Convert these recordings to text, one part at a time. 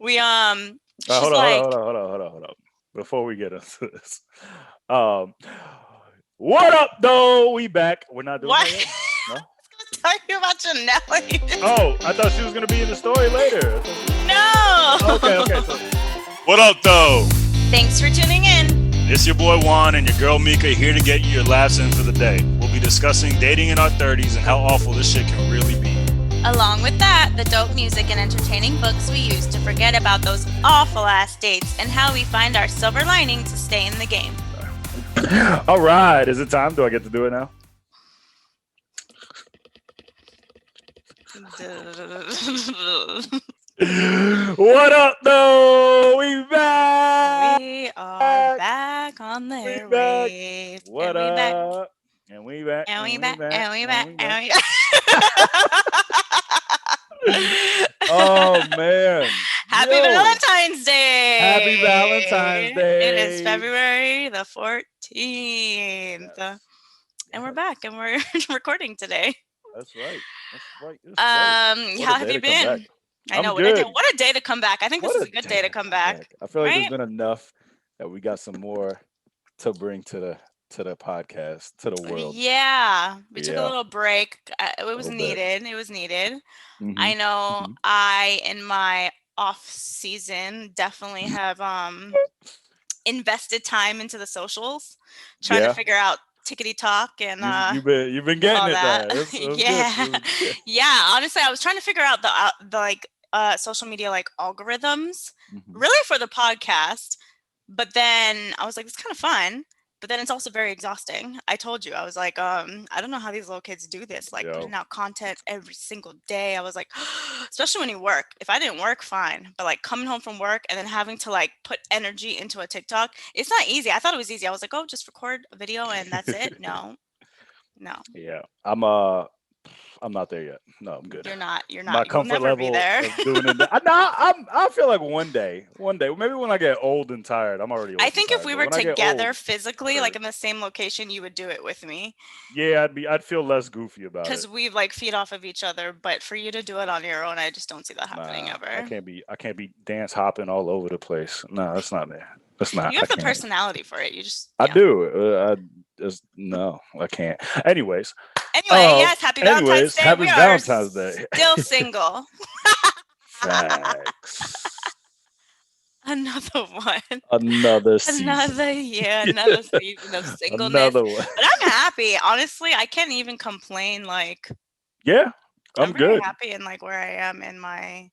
We Hold she's on, hold on, like, hold on, hold on, hold on, hold on. Before we get into this, um, what up, though? We back. We're not doing what? that yet. No. Tell you about Janelle. Oh, I thought she was gonna be in the story later. I thought she was... Okay, okay. No. So What up, though? Thanks for tuning in. It's your boy Juan and your girl Mika here to get you your laughs in for the day. We'll be discussing dating in our 30s and how awful this shit can really be. Along with that, the dope music and entertaining books we use to forget about those awful ass dates and how we find our silver lining to stay in the game. all right, is it time? Do I get to do it now? What up, though? We back. We are back on the We back. airwaves. What And we back. up? And we back. And And we we back. back. And we And back. we And back. we Oh man! Happy Yo. Valentine's Day! Happy Valentine's Day! It is February the 14th. Yes. And we're back and we're recording today. That's right. That's right. That's right. What a How have day you to come back. been? I I'm know good. what a day to come back. I think this What is a a good day day to to come come back. back. I feel like there's Right? been enough that we got some more to bring to the podcast, to the world. Yeah, we took a Yeah, little break. It a was little bit. needed. It was needed. Mm-hmm. I know Mm-hmm. I in my off season definitely have invested time into the socials, trying to Yeah, figure out tickety talk and you've been getting all it that. done. That's good. Yeah, yeah. Honestly, I was trying to figure out the like social media like algorithms, Mm-hmm. really for the podcast. But then I was like, it's kind of fun. But then it's also very exhausting. I told you, I was like, I don't know how these little kids do this, like Yo, putting out content every single day. I was like, especially when you work. If I didn't work, fine. But like coming home from work and then having to like put energy into a TikTok, it's not easy. I thought it was easy. I was like, oh, just record a video and that's it. No, no, yeah. I'm not there yet. No, I'm good. you're not. You're My not. You'll comfort never be level there. of doing it. I feel like one day, maybe when I get old and tired. I'm already old I and think if tired, we but were when I get together old, physically, sure. like in the same location, you would do it with me. Yeah, I'd feel less goofy about Because it. we like feed off of each other, but for you to do it on your own, I just don't see that happening Nah, ever. I can't be dance hopping all over the place. No, that's not me. That's not. You I have the can't. personality for it. You just, I yeah. do. I just no, I can't. Anyways, Anyway, yes, happy Valentine's Day. We happy are Valentine's Day. still single. Facts. Another one. Another season. Another year, another season of singleness. Another one. But I'm happy. Honestly, I can't even complain. Like, Yeah, I'm I'm very good. happy in like where I am in my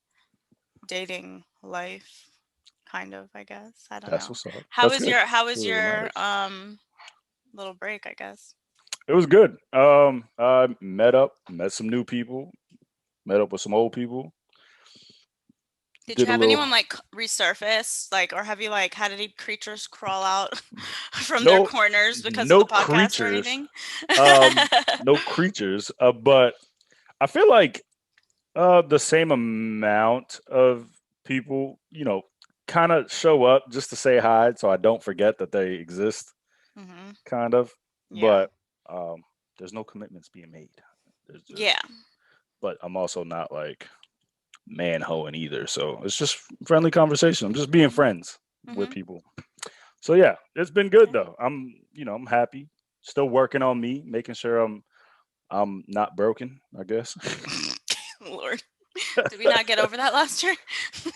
dating life. Kind of, I guess. I don't That's know. what's up. That's good. How That's was really what your matters. little break, I guess? It was good. I met some new people, met up with some old people. Did you Did a have little anyone like resurface, like, or have you like had any creatures crawl out from their no corners because of no the podcast or creatures. anything? No creatures. But I feel like the same amount of people, kind of show up just to say hi, so I don't forget that they exist. Hmm. Kind of, Yeah, but there's no commitments being made. There's yeah. just, but I'm also not like man hoeing either. So it's just friendly conversation. I'm just being friends with Hmm. people. So yeah, it's been good Yeah. though. I'm happy. Still working on me, making sure I'm not broken, I guess. Lord, did we not get over that last year?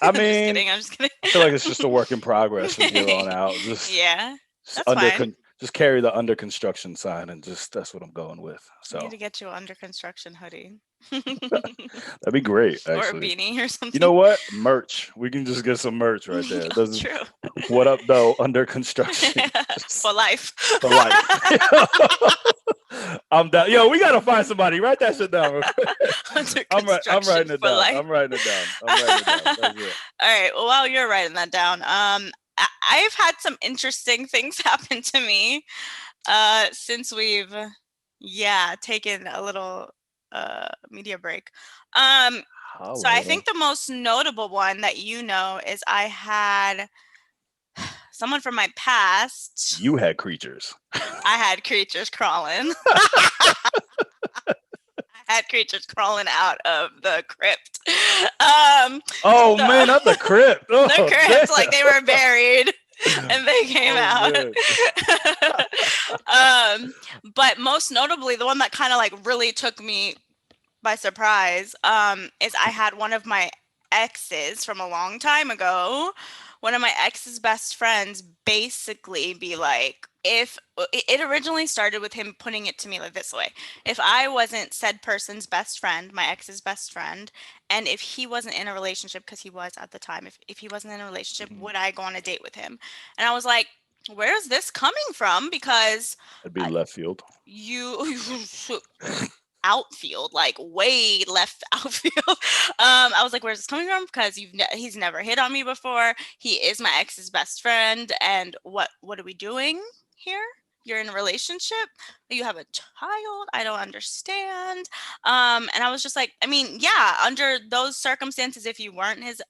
I I'm just mean, kidding. I'm just I feel like it's kidding. just a work in progress from here on out. Just Yeah, just that's fine. just carry the under construction sign and just that's what I'm going with. We need So to get you an under construction hoodie that'd be great, or a actually. beanie or You know something. what? Merch. We can just get some merch right there. Oh, Doesn't true. what up though? Under construction. For life. For life. I'm down. Yo, we gotta find somebody. Write that shit down real quick. Under I'm construction writing it for down. life. I'm writing it down. I'm writing it down. That's it. All right. Well, while you're writing that down, I've had some interesting things happen to me since we've, yeah, taken a little media break. So I Holla. think the most notable one that you know is I had someone from my past. You had creatures. I had creatures crawling. I had creatures crawling out of the crypt. Oh So man, not the crypt. the Oh crypt, like they were buried damn. and they came Oh out. man. But most notably, the one that kind of like really took me by surprise, is I had one of my exes from a long time ago, one of my ex's best friends basically be like, if it originally started with him putting it to me like this way, if I wasn't said person's best friend, my ex's best friend, and if he wasn't in a relationship, because he was at the time, if he wasn't in a relationship, Mhm. would I go on a date with him? And I was like, where is this coming from? Because That'd be uh, left field. you outfield, like way left outfield. I was like, "Where's this coming from?" Because he's never hit on me before. He is my ex's best friend, and what are we doing here? You're in a relationship. You have a child. I don't understand. And I was just like, I mean, yeah, under those circumstances, if you weren't his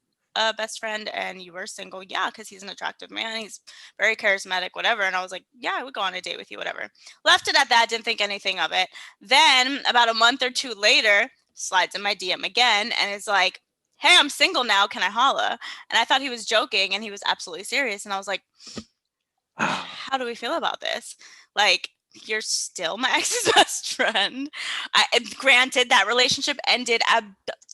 best friend and you were single, yeah, because he's an attractive man, he's very charismatic, whatever. And I was like, yeah, I would go on a date with you, whatever. Left it at that. Didn't think anything of it. Then about a month or two later, slides in my DM again and is like, "Hey, I'm single now. Can I holla?" And I thought he was joking and he was absolutely serious. And I was like, how do we feel about this? Like, you're still my ex's best friend. Granted, that relationship ended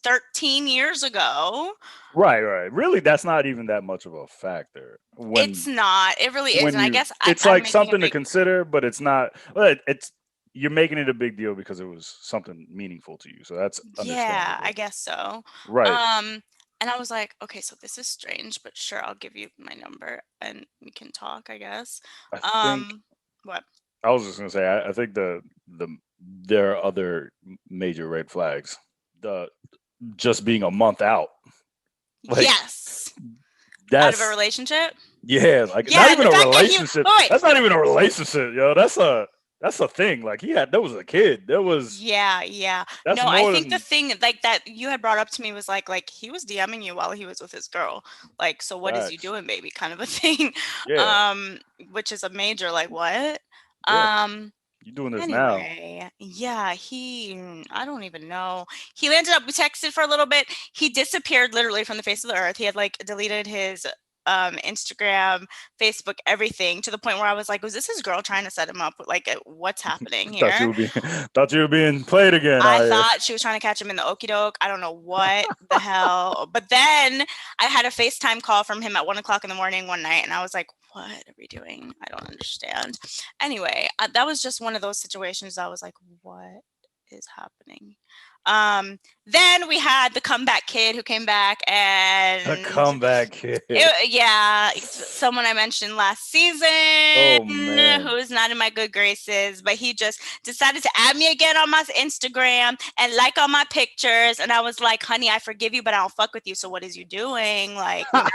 13 years ago. Right. Really, that's not even that much of a factor It's not. It really is. when And I you. guess It's I'm like making a something to big, consider, but it's not. But it's you're making it a big deal because it was something meaningful to you, so that's yeah, I understandable. guess so. Right. Um, and I was like, okay, so this is strange, but sure, I'll give you my number and we can talk, I guess. I think Um, what? I was just gonna say I think the there are other major red flags. The just being a month out, like Yes. Out of a that's relationship? yeah, like not Yeah, and even the a fact that relationship. wait, That's not even a relationship, yo. That's a thing. Like that was a kid. yeah, yeah. That's No, I more think the than thing like that you had brought up to me was like he was DMing you while he was with his girl. Like, so what is you facts. doing, baby? Kind of a thing. Yeah, Um, which is a major like what? yeah. Um, You doing this now? Anyway, yeah, I don't even know. He ended up we texted for a little bit. He disappeared literally from the face of the earth. He had like deleted his Instagram, Facebook, everything to the point where I was like, was this his girl trying to set him up? Like, what's happening Thought you here? were being thought you were being played again I out here. thought she was trying to catch him in the okey doke. I don't know what the hell. But then I had a FaceTime call from him at 1 o'clock in the morning one night, and I was like, what are we doing? I don't understand. Anyway, that was just one of those situations I was like, what is happening? Then we had the comeback kid who came back A and comeback kid. yeah, someone I mentioned last season Oh man. who's not in my good graces, but he just decided to add me again on my Instagram and like all my pictures. And I was like, honey, I forgive you, but I don't fuck with you. So what is you doing? Like, we're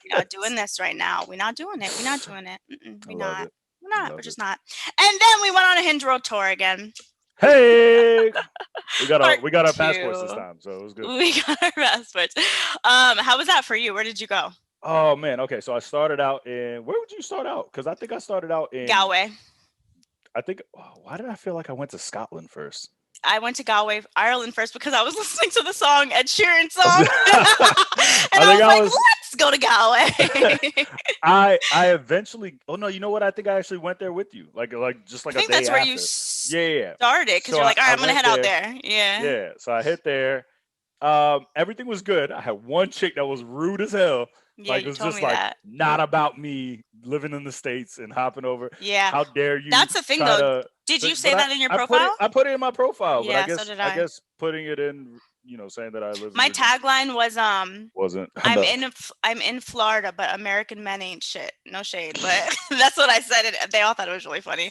not doing this right now. We're not doing it. We're not doing it. I We're love not. it. We're I not. We're love it. just not. And then we went on a Hinge World Tour again. Hey, Part we got our passports this two. time, so it was good. We got our passports. How was that for you? Where did you go? Oh man. Okay, so I started out in where would you start out? Because I think I started out in Galway. I think why did I feel like I went to Scotland first? I went to Galway, Ireland first because I was listening to the song Ed Sheeran I song, and I think was I like, was. "Let's go to Galway." I eventually. Oh no, you know what? I think I actually went there with you, just I like a think day that's where you after. Yeah. started because So you're like, "All right, I I'm gonna went head out there. there." Yeah. Yeah. So I hit there. Everything was good. I had one chick that was rude as hell. Yeah, Like it you was told just me like that. not about me living in the States and hopping over. Yeah, How dare you that's the thing try though. to Did you say but that in your I put it profile? I put it in my profile, but Yeah, so did I I. guess putting it in, saying that I live in My Virginia tagline was wasn't I'm enough. in I'm in Florida, but American men ain't shit. No shade, but that's what I said. They all thought it was really funny.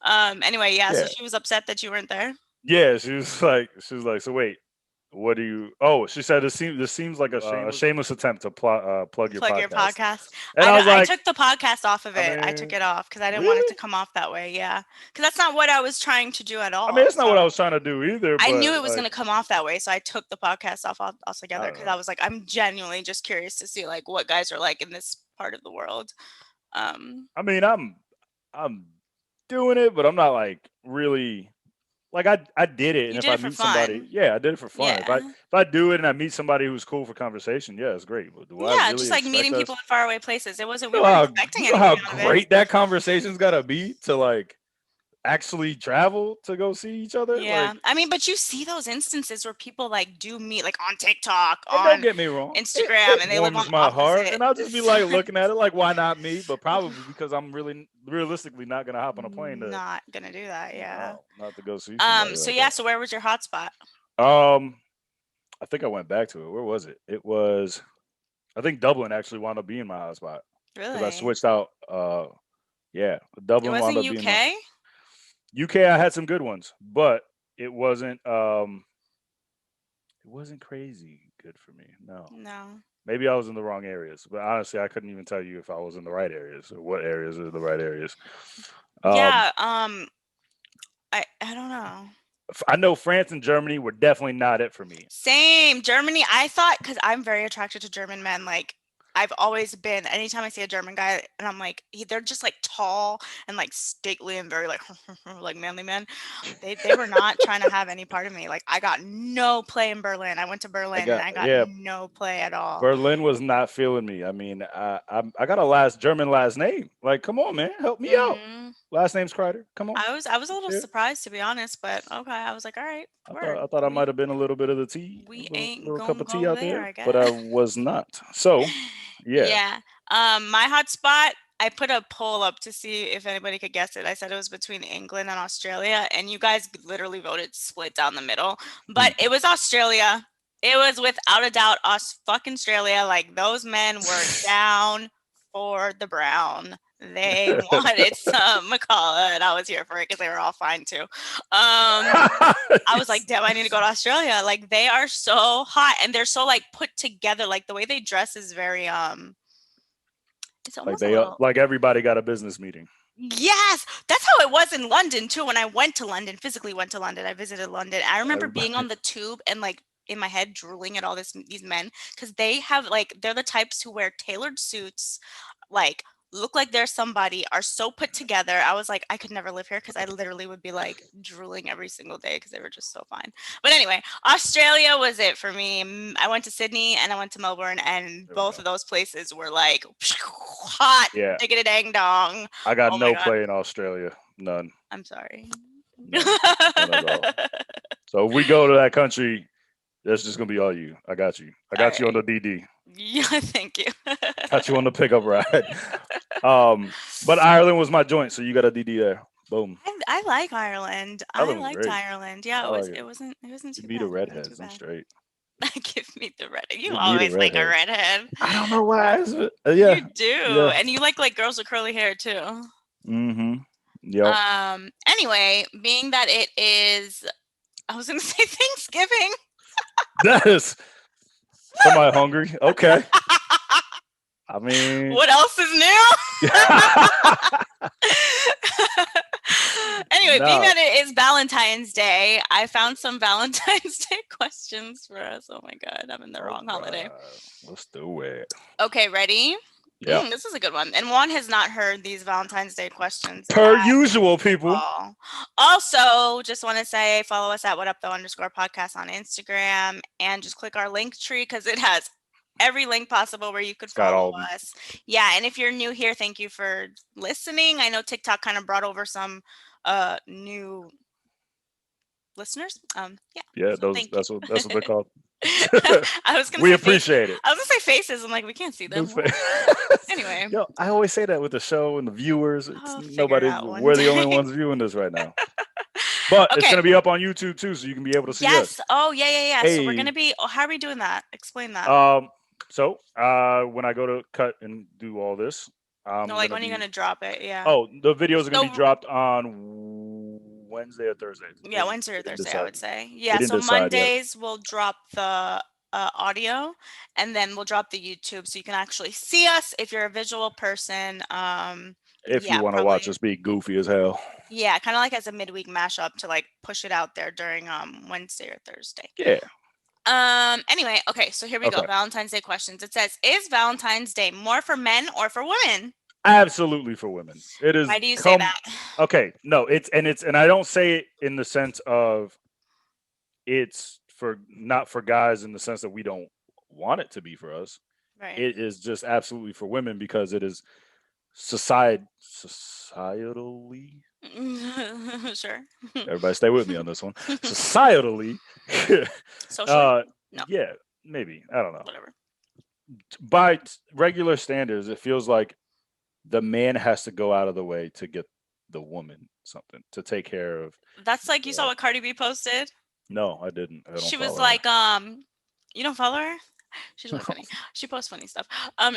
Anyway, yeah. So Yeah. she was upset that you weren't there. Yeah, she was like, so wait, what do you? Oh, she said this seems like a shameless attempt to plug your Plug your podcast, podcast. and I was I like, took the podcast off of I it. I took mean, it off because I didn't want it to really? come off that way. Yeah, because that's not what I was trying to do at I mean, all. it's not what So I was trying to do either, I knew but it was going to come off that way. So I took the podcast off I altogether don't because I know. was like, I'm genuinely just curious to see like what guys are like in this part of the world. Um, I mean, I'm doing it, but I'm not like really like I did it, You and if did I it for meet somebody, fun. yeah, I did it for fun. If I Yeah. if I do it and I meet somebody who's cool for conversation, yeah, it's great. But do I Yeah, really just like expect meeting people us? in faraway places. It wasn't. We You know weren't how expecting you know how anything out of it. great that conversation's gotta be to like actually travel to go see each other. Yeah. Like, I mean, but you see those instances where people like do meet like on TikTok, and don't on get me wrong, Instagram, it and they live on warms my heart, opposite. and I'll just be like looking at it like, why not me? But probably because I'm really realistically not gonna hop on a plane to Not gonna do that, yeah. no, not to go see somebody So like yeah, so where was your hotspot? that. I think I went back to it. Where was it? It was I think Dublin actually wound up being my hotspot because I Really? switched out. Yeah, It Dublin wound wasn't up being my UK? UK. I had some good ones, but it wasn't. It wasn't crazy good for me. No, No. maybe I was in the wrong areas, but honestly, I couldn't even tell you if I was in the right areas or what areas are the right areas. Um, Yeah, I don't know. I know France and Germany were definitely not it for me. Same. Germany, I thought because I'm very attracted to German men. Like, I've always been, anytime I see a German guy, and I'm like, they're just like tall and like stately and very like, like manly men. They were not trying to have any part of me. Like, I got no play in Berlin. I went to I Berlin and got I got yeah. no play at all. Berlin was not feeling me. I mean, I got a last German last name. Like, come on, man, help me out. Hmm Last name's Kreider. Come on, I was a let's little share. surprised to be honest, but okay. I was like, all right, word. I thought I might We have been a little bit of the tea, a we ain't little cup gonna of tea go out there, there, I but I guess. was not. So, yeah, Yeah. My hotspot, I put a poll up to see if anybody could guess it. I said it was between England and Australia, and you guys literally voted split down the middle. hmm. But it was Australia. It was without a doubt us fucking Australia. Like those men were down for the brown. They wanted some McCullough, and I was here for it because they were all fine too. I was like, damn, I need to go to Australia. Like they are so hot and they're so like put together. Like the way they dress is very it's Like almost a they little. like everybody got a business meeting. Yes, that's how it was in London too. When I went to London, physically went to London, I visited London. I remember being Everybody on the tube and like in my head drooling at all these men because they have like they're the types who wear tailored suits, like look like they're somebody, are so put together. I was like, I could never live here because I literally would be like drooling every single day because they were just so fine. But anyway, Australia was it for me. I went to Sydney and I went to Melbourne, and there we both go. of those places were like hot, Yeah, diggity dang dong. I got Oh my no god. play in Australia. None, I'm sorry. none, none at all. So if we go to that country, that's just gonna be all you. I got you. I All got you on right. the DD. Yeah, thank you. Got you on the pickup ride. But Ireland was my joint, so you got a DD there. Boom. I like Ireland. I Ireland was liked great. Ireland. Yeah, I it was like it. it wasn't You too meet a bad. It wasn't redheads, too I'm bad. straight. Give me the red. You You meet a always like a redhead. redhead. I don't know why. Yeah, You do. yeah. And you like girls with curly hair too. Mm-hmm. Yep. Anyway, being that it is I was gonna say Thanksgiving. That is somebody hungry. Okay. I mean, What else is new? Anyway, being no. that it is Valentine's Day, I found some Valentine's Day questions for us. Oh my god, I'm in the All wrong holiday. right. Let's do it. Okay, ready? Yeah. This is a good one. And Juan has not heard these Valentine's Day questions Per at usual, people. all. Also, just want to say follow us at @whatup_podcast on Instagram and just click our link tree because it has every link possible where you could It's got follow all of them. us. Yeah, and if you're new here, thank you for listening. I know TikTok kind of brought over some new listeners. Yeah. Yeah, So those thank you. that's what they're called. I was gonna We say appreciate it. I was gonna say faces. I'm like, we can't see New them. fa- Anyway, Yo, I always say that with the show and the viewers. It's I'll figure it nobody. out one We're the only day. ones viewing this right now. But it's Okay. gonna be up on YouTube too, so you can be able to see us. Yes. Oh, yeah, yeah, yeah. So we're Hey, gonna be. Oh, how are we doing that? Explain that. So when I go to cut and do all this, I'm No, like gonna when are you be. gonna drop it? Yeah. Oh, the videos are gonna be So dropped on Wednesday or Thursday. yeah, Wednesday or They didn't Thursday, I decide. would say. They Yeah. didn't So decide yet. Mondays we'll drop the audio, and then we'll drop the YouTube, so you can actually see us if you're a visual person. If you Yeah, want to watch probably. us be goofy as hell. Yeah, kind of like as a midweek mashup to like push it out there during Wednesday or Thursday. Yeah. Anyway, okay, so here we go. Okay. Valentine's Day questions. It says, is Valentine's Day more for men or for women? absolutely for women. It is Why do you say come that? okay. No, and I don't say it in the sense of it's for not for guys in the sense that we don't want it to be for us. Right. It is just absolutely for women because it is societally. Sure. Everybody, stay with me on this one. Societally, Socially? uh, No, yeah, maybe I don't know. whatever. By regular standards, it feels like the man has to go out of the way to get the woman something to take care of. That's like you saw The, what Cardi B posted. no, I didn't. I don't She was follow her. like, you don't follow her? She's really funny. She posts funny stuff.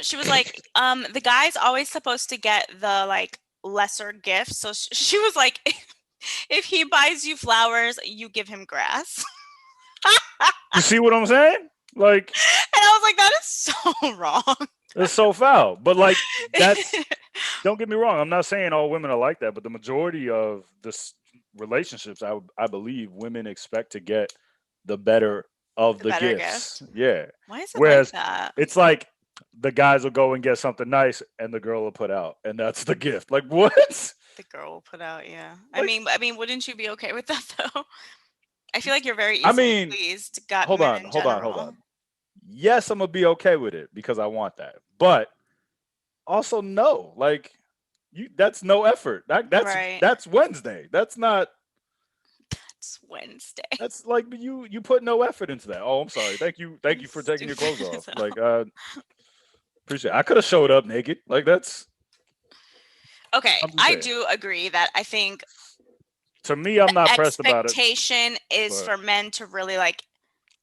She was like, the guy's always supposed to get the like lesser gift. So she was like, if he buys you flowers, you give him grass. You see what I'm saying? Like And I was like, that is so wrong. it's so foul. But like that's don't get me wrong. I'm not saying all women are like that, but the majority of this relationships, I believe, women expect to get the better of The the better gifts. gift. Yeah. Why is it like Whereas that? it's like the guys will go and get something nice, and the girl will put out, and that's the gift. Like what? The girl will put out, yeah. Like I mean, wouldn't you be okay with that though? I feel like you're very I easily mean, pleased, got men in hold general. on. Yes, I'm gonna be okay with it because I want that, but also no, like you. That's no effort. Right. That's Wednesday. That's not. It's Wednesday. That's like you put no effort into that. Oh, I'm sorry. Thank you for taking your clothes Stupid off. as hell. Like appreciate. I could have showed up naked. Like that's. Okay, I'm just I saying. do agree that I think To me, I'm the not pressed about it, expectation is but for men to really like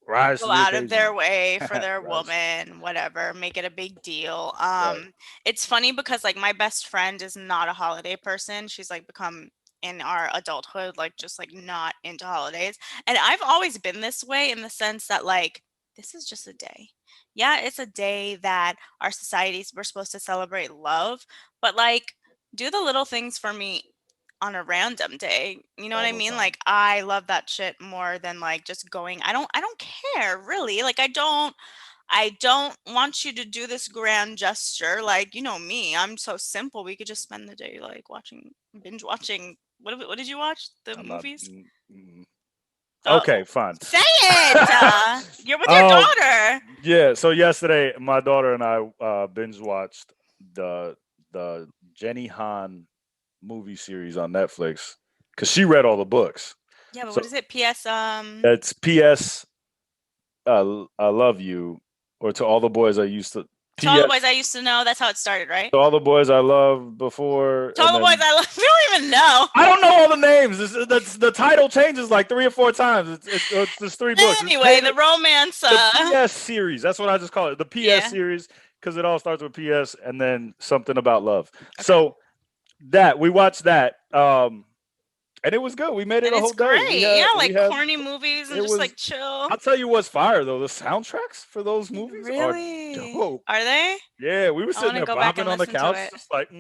rise to go the out of their occasion. way for their Rise. woman, whatever, make it a big deal. Right. It's funny because like my best friend is not a holiday person. She's like become in our adulthood like just like not into holidays. And I've always been this way in the sense that like this is just a day. Yeah, it's a day that our societies we're supposed to celebrate love, but like do the little things for me on a random day. You know what All I the mean? time. Like I love that shit more than like just going I don't care really. Like I don't want you to do this grand gesture. Like, you know me, I'm so simple. We could just spend the day like watching binge watching what did you watch? The I'm not. movies? Oh, Okay, fine. say it. You're with your um, daughter. yeah. So yesterday, my daughter and I binge watched the the Jenny Han movie series on Netflix because she read all the books. Yeah, but So what is it? PS it's P.S. I love you, or to all the boys I used to. To all the P.S. boys I used to know, that's how it started, right? To all the boys I loved before, To and all the boys then I love. We don't even know. I don't know all the names. That's the title changes like 3 or 4 times. It's 3 books. It's Anyway, the paid romance the PS series. That's what I just call it. The PS yeah. series because it all starts with PS and then something about love. Okay. So that we watched that, and it was good. We made it And a it's whole day. great. Yeah, We like had corny movies and it just was. like chill. I'll tell you what's fire though. The soundtracks for those movies are Really? dope. Are they? Yeah, we were I sitting want to there go back bopping and on the listen to couch, it. just like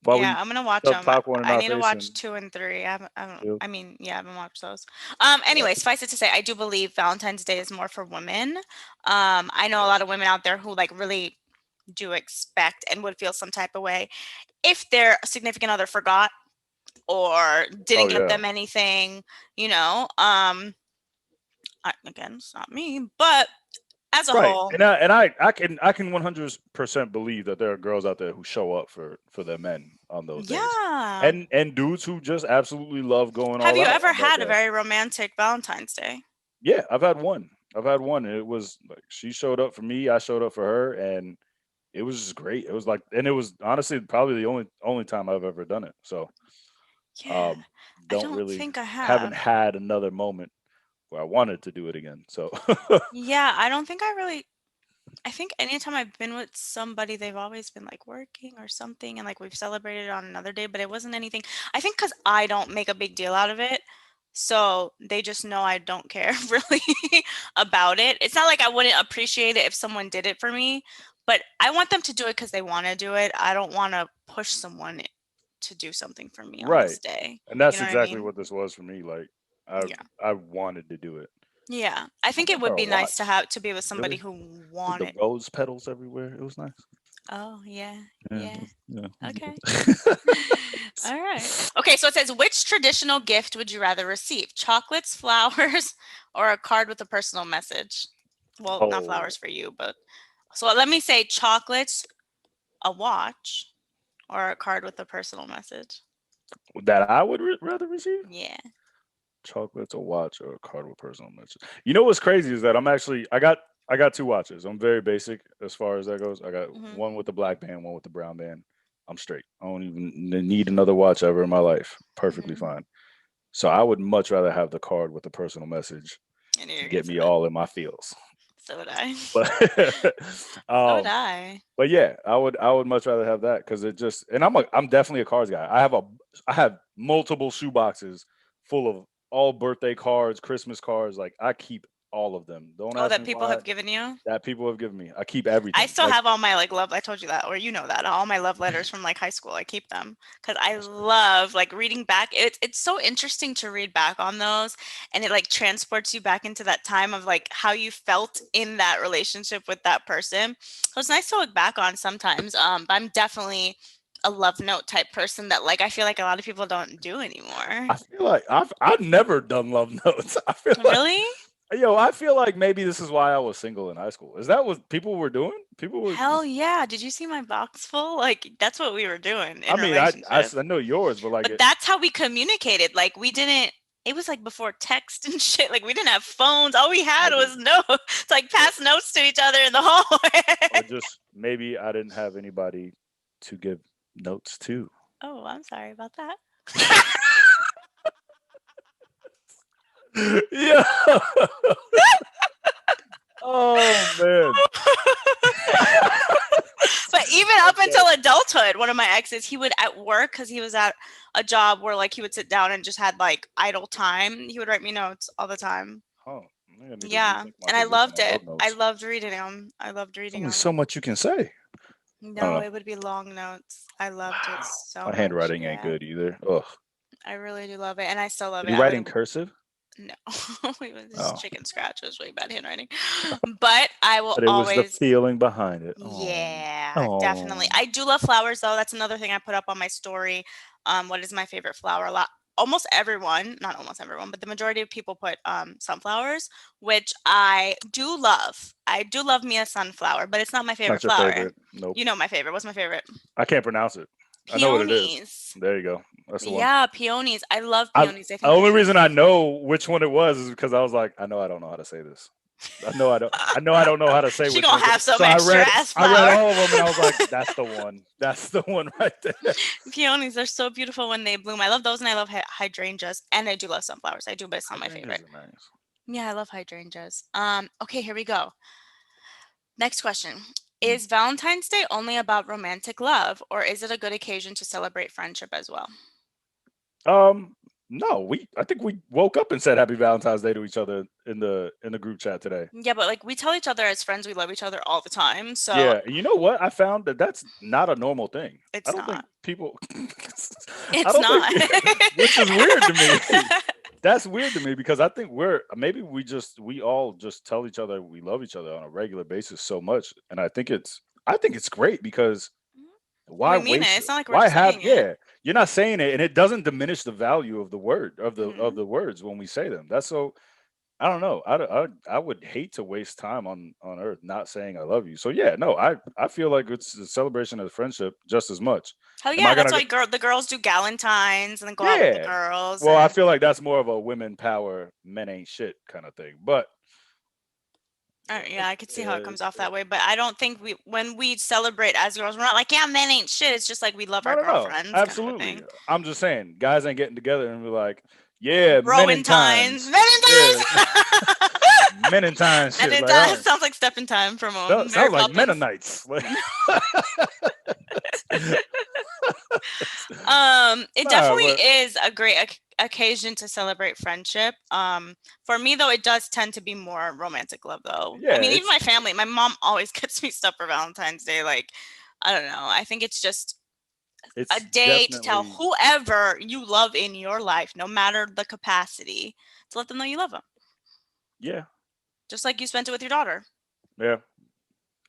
while Yeah, we I'm gonna watch shoved them. popcorn in I our need to face watch and 2 and 3. yeah. I mean, yeah, I haven't watched those. Yeah. Anyway, suffice it to say, I do believe Valentine's Day is more for women. I know a lot of women out there who like really do expect and would feel some type of way if their significant other forgot or Oh didn't get yeah. them anything, you know. Again, it's not me, but as a Right. whole, And I can 100% believe that there are girls out there who show up for their men on those days. yeah. And dudes who just absolutely love going Have all you out ever on that had a day. very romantic Valentine's Day? Yeah, I've had one. I've had one and it was like she showed up for me, I showed up for her and it was just great. It was like and it was honestly probably the only time I've ever done it. So, Yeah, um I don't don't really think I haven't have. had another moment where I wanted to do it again. So, Yeah, I don't think I really I think anytime I've been with somebody, they've always been like working or something, and like we've celebrated on another day, but it wasn't anything. I think because I don't make a big deal out of it, so they just know I don't care really about it. It's not like I wouldn't appreciate it if someone did it for me, but I want them to do it because they want to do it. I don't want to push someone to do something for me on this right. day. And You that's know what I exactly mean? what this was for me. Like I Yeah. I wanted to do it. Yeah. I I think it bought her would a be nice to watch. have to be with somebody Really? who With the wanted. rose petals everywhere. It was nice. Oh, yeah. Yeah, Yeah. yeah. Okay. All right. Okay, so it says, which traditional gift would you rather receive? Chocolates, flowers, or a card with a personal message? Well, not Oh, flowers for you, but so let me say chocolates, a watch, or a card with a personal message. that I would rather receive? Yeah. Chocolates, a watch, or a card with personal message. You know what's crazy is that I got two watches. I'm very basic as far as that goes. I got Hmm. one with the black band, one with the brown band. I'm straight. I don't even need another watch ever in my life. Perfectly Hmm. fine. So I would much rather have the card with the personal message I knew you to were gonna get say me that. all in my feels. So would I. But So would um, I. but yeah, I would much rather have that because it just and I'm definitely a cards guy. I have multiple shoe boxes full of all birthday cards, Christmas cards. Like I keep all of them. Don't Oh, ask that me people why. have given you? That people have given me. I keep I everything. still Like have all my like love. I told you that, or you know that, all my love letters from like high school. I keep them because I that's crazy. love like reading back. It's so interesting to read back on those, and it like transports you back into that time of like how you felt in that relationship with that person. So it's nice to look back on sometimes. But I'm definitely a love note type person that like I feel like a lot of people don't do anymore. I feel like I've never done love notes. I feel like Really? I feel like maybe this is why I was single in high school. Is that what people were doing? People were. Hell yeah. Did you see my box full? Like that's what we were doing I in mean, I relationships. know yours, but like But that's how we communicated. Like we didn't it was like before text and shit. Like we didn't have phones. All we had maybe was notes. Like or, pass notes to each other in the hallway. or just maybe I didn't have anybody to give notes to. Oh, I'm sorry about that. Yeah. Oh man. But even up Okay. until adulthood, one of my exes, he would at work because he was at a job where like he would sit down and just had like idle time. He would write me notes all the time. Oh, maybe I need to Yeah, rethink my and I position loved on it. love I notes. loved reading them. I loved There's reading only them. so much you can say. I don't No, know. it would be long notes. I loved it so My much. handwriting ain't Yeah, good either. Ugh. I really do love it, and I still love Did it. you I write would in cursive? no, it was just Oh, chicken scratch. It was really bad handwriting, but I will but it was the always. feeling behind it. Oh, Yeah, definitely. oh. I do love flowers though. That's another thing I put up on my story. What is my favorite flower? A lot. Almost everyone, not almost everyone, but the majority of people put sunflowers, which I do love. I do love me a sunflower, but it's not my favorite Not your flower. favorite. Nope. You know my favorite. What's my favorite? I can't pronounce it. I know what it is. Peonies. There you go. That's the one. Yeah, peonies. I love I peonies. I the think they're only so reason I beautiful. know which one it was is because I was like, I know I don't know how to say this. I know I don't. I know I don't know how to say She which gonna ones. have some So I extra read. ass I read flower. all of them, and I was like, "That's the one. That's the one right there." Peonies are so beautiful when they bloom. I love those, and I love hydrangeas, and I do love sunflowers. I do, but it's not my Hydrangeas favorite. are nice. Yeah, I love hydrangeas. Okay, here we go. Next question. Mm. Is Valentine's Day only about romantic love, or is it a good occasion to celebrate friendship as well? Um, no, I think we woke up and said Happy Valentine's Day to each other in the group chat today. Yeah, but like we tell each other as friends we love each other all the time, so Yeah, and you know what? I found that that's not a normal thing. I it's don't think not. people. I It's don't think, not. which is weird to me. That's weird to me because I think maybe we all just tell each other we love each other on a regular basis so much, and I think it's great because And why we mean it. waste It's not like we're why just have saying it. yeah you're not saying it and it doesn't diminish the value of the word of Mhm. the words when we say them. That's so I don't know. I would hate to waste time on earth not saying I love you. So yeah, no, I feel like it's a celebration of friendship just as much. Hell Am I yeah, that's gonna? why the girls do galentines and then go out with the Yeah. girls Well, I and feel like that's more of a women power, men ain't shit kind of thing. But yeah, yeah, I could see how it comes off yeah. that way, but I don't think when we celebrate as girls, we're not like, yeah, men ain't shit. It's just like we love our No. girlfriends kind of a Absolutely. thing. I'm just saying, guys ain't getting together and be like, yeah, men in Rowentines, times. men in Yeah, times, men in times men shit. in Like, all times. right. Sounds like Step in Time from Mary Sounds like Poppins. Mennonites. Like, It nah, definitely but is a great occasion to celebrate friendship. For me though, it does tend to be more romantic love though. I yeah, mean, even it's my family, my mom always gets me stuff for Valentine's Day. Like, I don't know. I think it's just a it's day to tell definitely whoever you love in your life, no matter the capacity, to let them know you love them. yeah, Just like you spent it with your daughter. yeah.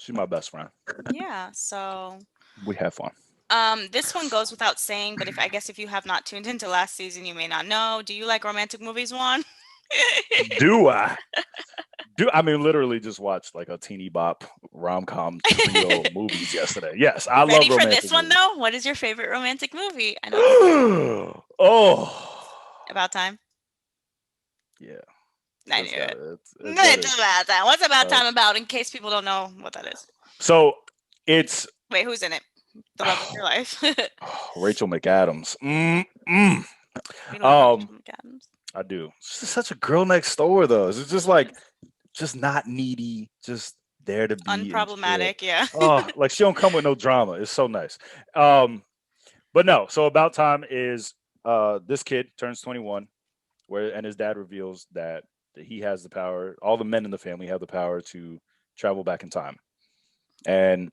She's my best friend. Yeah, so We have fun. this one goes without saying, but I guess if you have not tuned into last season, you may not know. Do you like romantic movies, Juan? Do I? I mean literally just watched like a teeny bop rom com trio movies yesterday? Yes, I love Ready for this romantic one movies. though? What is your favorite romantic movie? I know this Oh, about time. yeah. I knew It's got it. it. That It's is. about time. What's about Uh, time about? In case people don't know what that is. so it's Wait, who's in it? The love of your life. Rachel McAdams. Mm. You don't know Um, Rachel McAdams. I do. She's such a girl next door, though. It's just like, just not needy, just there to be and chill. Unproblematic, yeah. Oh, like she don't come with no drama. It's so nice. Um, but no. So about time is this kid turns 21, and his dad reveals that he has the power. All the men in the family have the power to travel back in time, and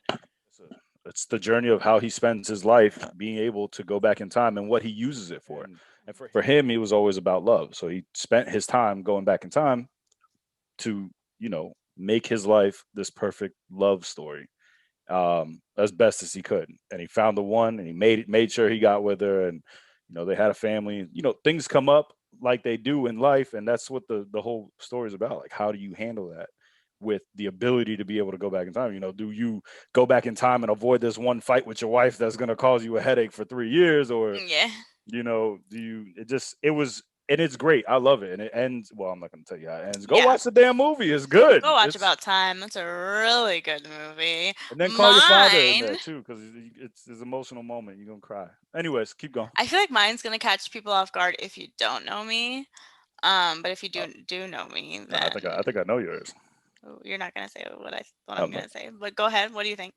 it's the journey of how he spends his life being able to go back in time and what he uses it for. And for him, he was always about love. So he spent his time going back in time to, make his life this perfect love story, as best as he could. And he found the one, and he made sure he got with her, and they had a family. Things come up like they do in life, and that's what the whole story is about. Like, how do you handle that? With the ability to be able to go back in time, do you go back in time and avoid this one fight with your wife that's going to cause you a headache for 3 years, or Yeah. do you? It was, and it's great. I love it, and it ends. Well, I'm not going to tell you how it ends. Go Yeah. watch the damn movie. It's good. Go watch About Time. That's a really good movie. And then call your father in Mine. there too, because it's his emotional moment. You're gonna cry. Anyways, keep going. I feel like mine's gonna catch people off guard if you don't know me. But if you do know me, No, I then think I know yours. you're not gonna say what I'm gonna say. But go ahead. What do you think?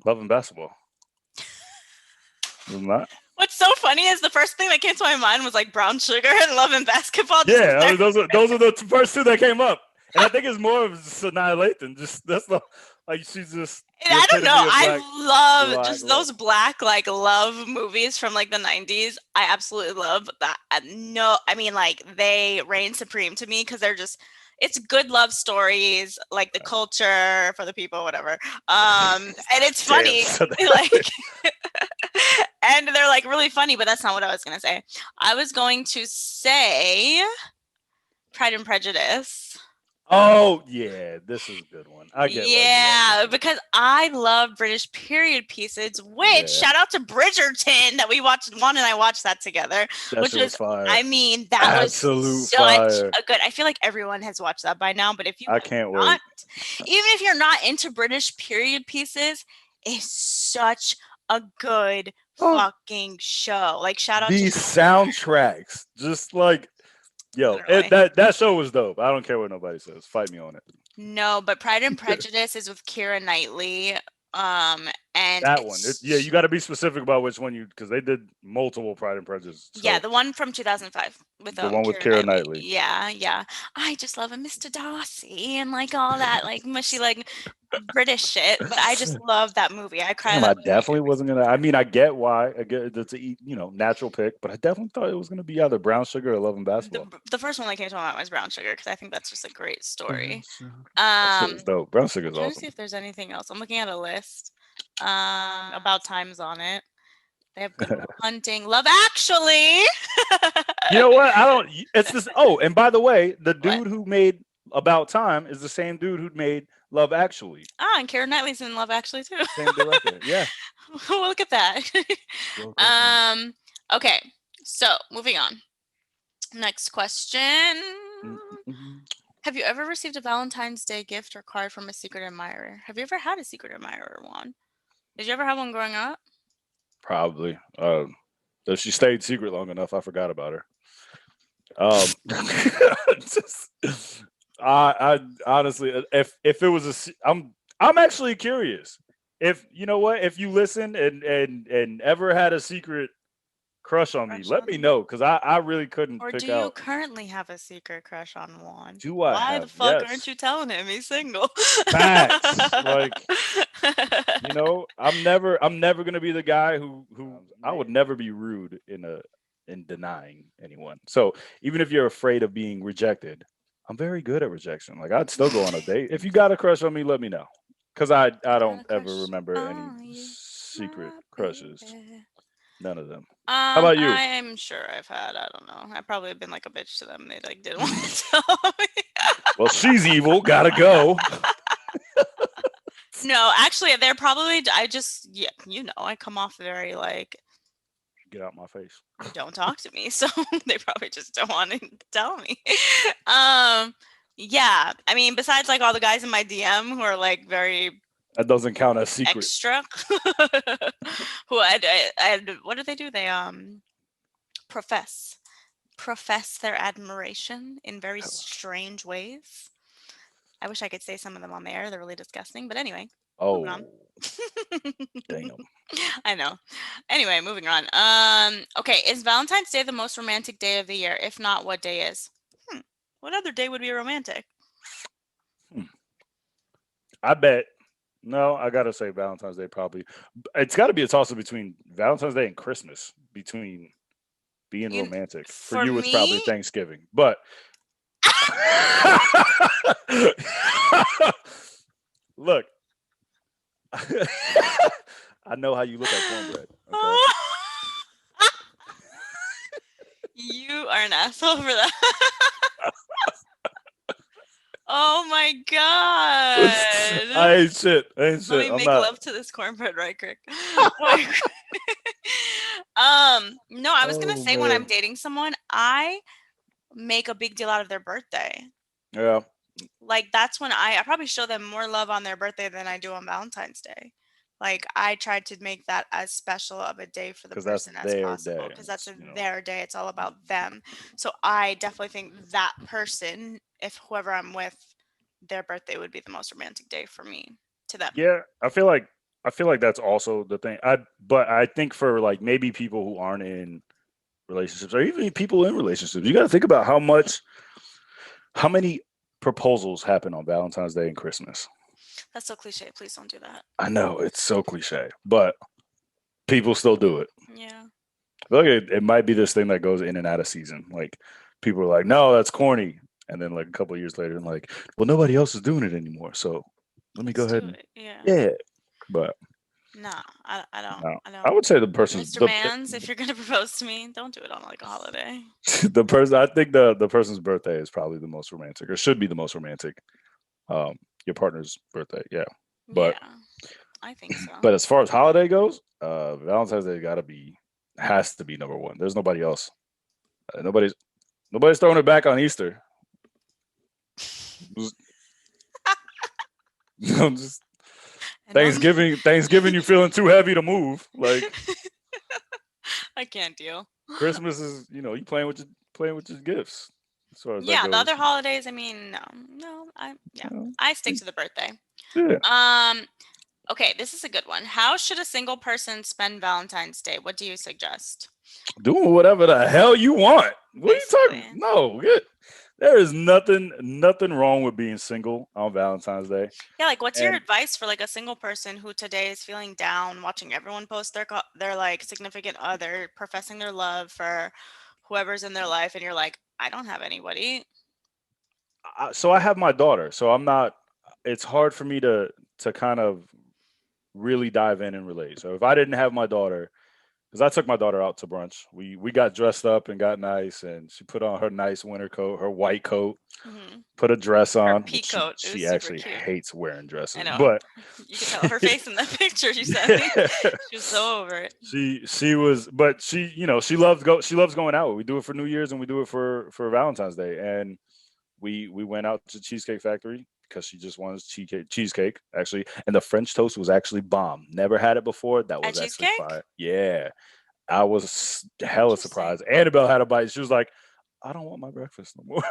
Love and basketball. Isn't that? What's so funny is the first thing that came to my mind was like Brown Sugar and Love and Basketball. Yeah, I mean, those are the first two that came up, and I think it's more of Sanaa Lathan. Just that's the she's just. I don't know. I love black just love. those black like love movies from like the 90s. I absolutely love that. No, I mean like they reign supreme to me because it's good love stories, like the culture for the people, whatever. And it's funny, like, and they're like really funny, but that's not what I was gonna say. I was going to say Pride and Prejudice. Oh yeah, this is a good one. I get. Yeah, because I love British period pieces. Which shout out to Bridgerton that we watched. Juan and I watched that together. Which was fire. I mean, that Absolute was such fire. a good. I feel like everyone has watched that by now. But if you I can't wait. Even if you're not into British period pieces, it's such a good fucking show. Like shout out these to soundtracks, just like. Yo, that show was dope. I don't care what nobody says. Fight me on it. No, but Pride and Prejudice is with Keira Knightley. And that one. You got to be specific about which one because they did multiple Pride and Prejudice. So. Yeah, the one from 2005 with the one with Keira Knightley. Yeah. I just love a Mr. Darcy and like all that like mushy like British shit. But I just love that movie. I cried. I definitely wasn't gonna. I mean, I get why. I get it's a natural pick, but I definitely thought it was gonna be either Brown Sugar or Love and Basketball. The first one that came to my mind was Brown Sugar because I think that's just a great story. That shit is dope. Brown Sugar is awesome. Let me see if there's anything else. I'm looking at a list. About Time's on it. They have Good Will Hunting, Love Actually. You know what? I don't. It's this. Oh, and by the way, the dude who made About Time is the same dude who made Love Actually. And Keira Knightley's in Love Actually too. Same director. Yeah. Well, look at that. Okay. So moving on. Next question. Have you ever received a Valentine's Day gift or card from a secret admirer? Have you ever had a secret admirer, Juan? Did you ever have one growing up? Probably. If she stayed secret long enough, I forgot about her. I honestly, if it was I'm actually curious. If if you listen and ever had a secret crush on me, let me know because I really couldn't or pick do you out. currently have a secret crush on Juan? Do I? Why the fuck aren't you telling him he's single? Facts. Like I'm never gonna be the guy who I would never be rude in denying anyone. So even if you're afraid of being rejected, I'm very good at rejection. Like I'd still go on a date. If you got a crush on me, let me know. because I Got don't a ever crush remember any on you, secret my crushes. baby. None of them. How about you? I'm sure I've had. I don't know. I probably have been like a bitch to them. They like didn't want to tell me. Well, she's evil. Gotta go. No, actually, they're probably. I just, yeah, I come off very like, Get out my face. don't talk to me. So they probably just don't want to tell me. Um, yeah. I mean, besides like all the guys in my DM who are like very That doesn't count as secret. extra, who what do they do? They profess profess their admiration in very strange ways. I wish I could say some of them on the air. They're really disgusting. But anyway, moving on. Oh, damn. I know. Anyway, moving on. Okay, is Valentine's Day the most romantic day of the year? If not, what day is? What other day would be romantic? Hmm. I bet. No, I gotta say Valentine's Day probably. It's got to be a toss up between Valentine's Day and Christmas. Between being You, romantic for for you, it's probably me, Thanksgiving. But look, I know how you look at cornbread. Okay. you are an asshole for that. Oh my god. I ain't shit. I ain't Let shit. me I'm make not. love to this cornbread right quick. No, I was gonna Oh say when I'm man. dating someone, I make a big deal out of their birthday. Yeah, Like that's when I probably show them more love on their birthday than I do on Valentine's Day. Like I tried to make that as special of a day for the because that's person as their possible day. because that's You know. their day. It's all about them. So I definitely think that person, if whoever I'm with, their birthday would be the most romantic day for me to them. Yeah, I feel like that's also the thing. But I think for like maybe people who aren't in relationships or even people in relationships, you got to think about how many proposals happen on Valentine's Day and Christmas. That's so cliche. Please don't do that. I know it's so cliche, but people still do it. Yeah. I feel like it might be this thing that goes in and out of season. Like people are like, "No, that's corny," and then like a couple of years later, and like, "Well, nobody else is doing it anymore, so let me go Let's ahead do and it. Yeah. yeah." But Nah, I don't. no, I I don't. would say the person's Mr. Mans, if you're gonna propose to me, don't do it on like a holiday. the person. I think the person's birthday is probably the most romantic, or should be the most romantic. Your partner's birthday, yeah. But Yeah, I think so. but as far as holiday goes, Valentine's Day has to be number one. There's nobody else. Nobody's throwing it back on Easter. Just And on Thanksgiving, you feeling too heavy to move. Like I can't deal. Christmas is, you playing with your gifts. As far as that Yeah, the goes. other holidays, I mean, no, no, yeah, You I stick to the birthday. yeah. Um, okay, this is a good one. How should a single person spend Valentine's Day? What do you suggest? Doing whatever the hell you want. What are you talking? Basically. No, there is nothing wrong with being single on Valentine's Day. Yeah, like what's your And advice for like a single person who today is feeling down, watching everyone post their like significant other professing their love for whoever's in their life and you're like, I don't have anybody. so I have my daughter, so I'm not. It's hard for me to kind of really dive in and relate. So if I didn't have my daughter, because I took my daughter out to brunch, we got dressed up and got nice, and she put on her nice winter coat, her white coat, Hmm. put a dress Her on, pea which coat, it was she super actually cute. hates wearing I dresses, know. but You could tell her face in that picture she sent me. She was so over it. she was, but she loves going out. We do it for New Year's and we do it for Valentine's Day, and we went out to Cheesecake Factory because she just wanted cheesecake actually, and the French toast was actually bomb. Never had it before. That At was actually cheesecake? fire. Yeah, I was hella Interesting. surprised. Annabelle had a bite. She was like, "I don't want my breakfast no more."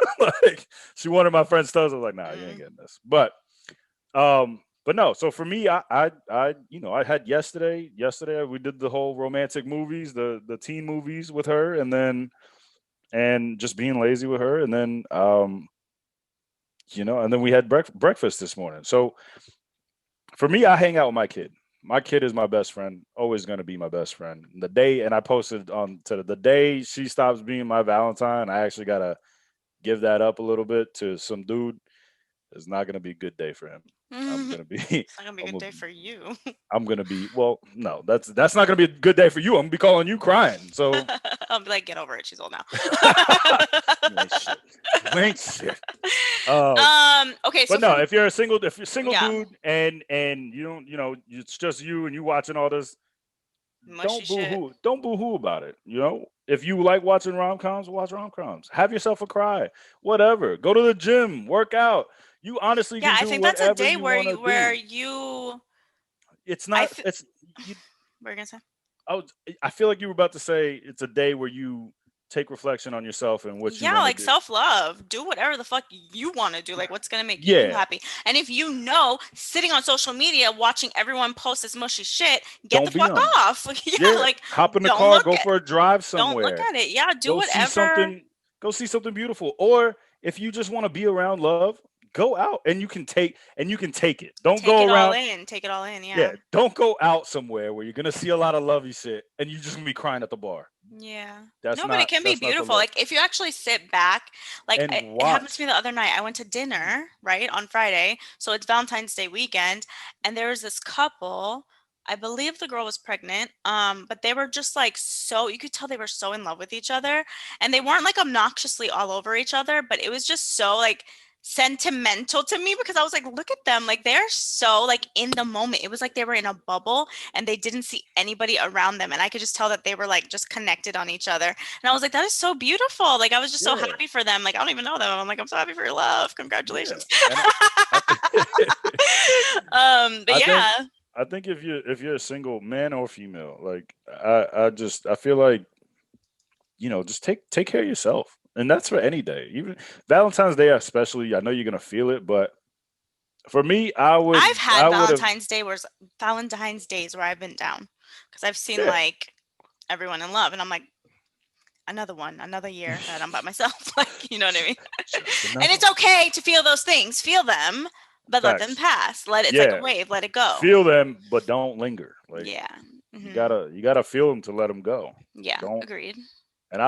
Like she wanted my French toast. I was like, "Nah, you ain't Mm. getting this." But no. So for me, I had yesterday. Yesterday we did the whole romantic movies, the teen movies with her, and just being lazy with her, and then and then we had breakfast this morning. So for me, I hang out with my kid. My kid is my best friend, always going to be my best friend. And I posted on to the day she stops being my Valentine, I actually got to give that up a little bit to some dude. It's not going to be a good day for him. I'm It's gonna be not gonna be a I'm good gonna day be for you. I'm gonna be well. No, that's not gonna be a good day for you. I'm gonna be calling you crying. So I'll be like, get over it. She's old now. you ain't shit. You ain't shit. Um, Okay, so but no, from if you're a single yeah, dude and you don't, it's just you and you watching all this, mushy shit. don't boo hoo about it. If you like watching rom coms, watch rom coms. Have yourself a cry, whatever. Go to the gym, work out. You honestly Yeah, can I do think that's a whatever day you where want to do. you It's I not. th- It's you. what are you gonna say? I, was, I feel like you were about to say it's a day where you take reflection on yourself and what you Yeah, want to like do. self-love. Do whatever the fuck you want to do. Like what's gonna make you Yeah, happy. And if you know sitting on social media watching everyone post this mushy shit, get the don't be fuck on it. off. Yeah, Yeah, like hop in the don't car, look go at for a drive don't look somewhere. at it. Yeah, do Go see whatever. something. Go see something beautiful. Or if you just want to be around love, go out and you can take it. Don't Take go it all around. in. Take it all in. Yeah, Yeah. don't go out somewhere where you're gonna see a lot of lovey shit and you're just gonna be crying at the bar. Yeah. That's No, but it not can be that's not the beautiful. look. Like if you actually sit back, like And it happened to watch. me the other night. I went to dinner, right, on Friday. So it's Valentine's Day weekend, and there was this couple. I believe the girl was pregnant. But they were just like so you could tell they were so in love with each other. And they weren't like obnoxiously all over each other, but it was just so like sentimental to me because I was like, look at them. Like they're so like in the moment. It was like they were in a bubble and they didn't see anybody around them. And I could just tell that they were like just connected on each other. And I was like, that is so beautiful. Like I was just so Yeah, happy for them. Like I don't even know them. I'm like, I'm so happy for your love. yeah. Congratulations. And I, But I think yeah, I think if you're a single man or female, like I feel like just take care of yourself, and that's for any day, even Valentine's Day especially. I know you're gonna feel it, but for me, I would I've had I would have Valentine's days where I've been down because I've seen yeah, like everyone in love and I'm like, another one, another year that I'm by myself. Like, you know what I mean? just And another it's okay to feel those things. Feel them, but let them facts. pass. It's like a Yeah, wave, let it go. feel them, but don't linger. Like Yeah. you Hmm. gotta you gotta feel them to let them go. Yeah, Don't. agreed. And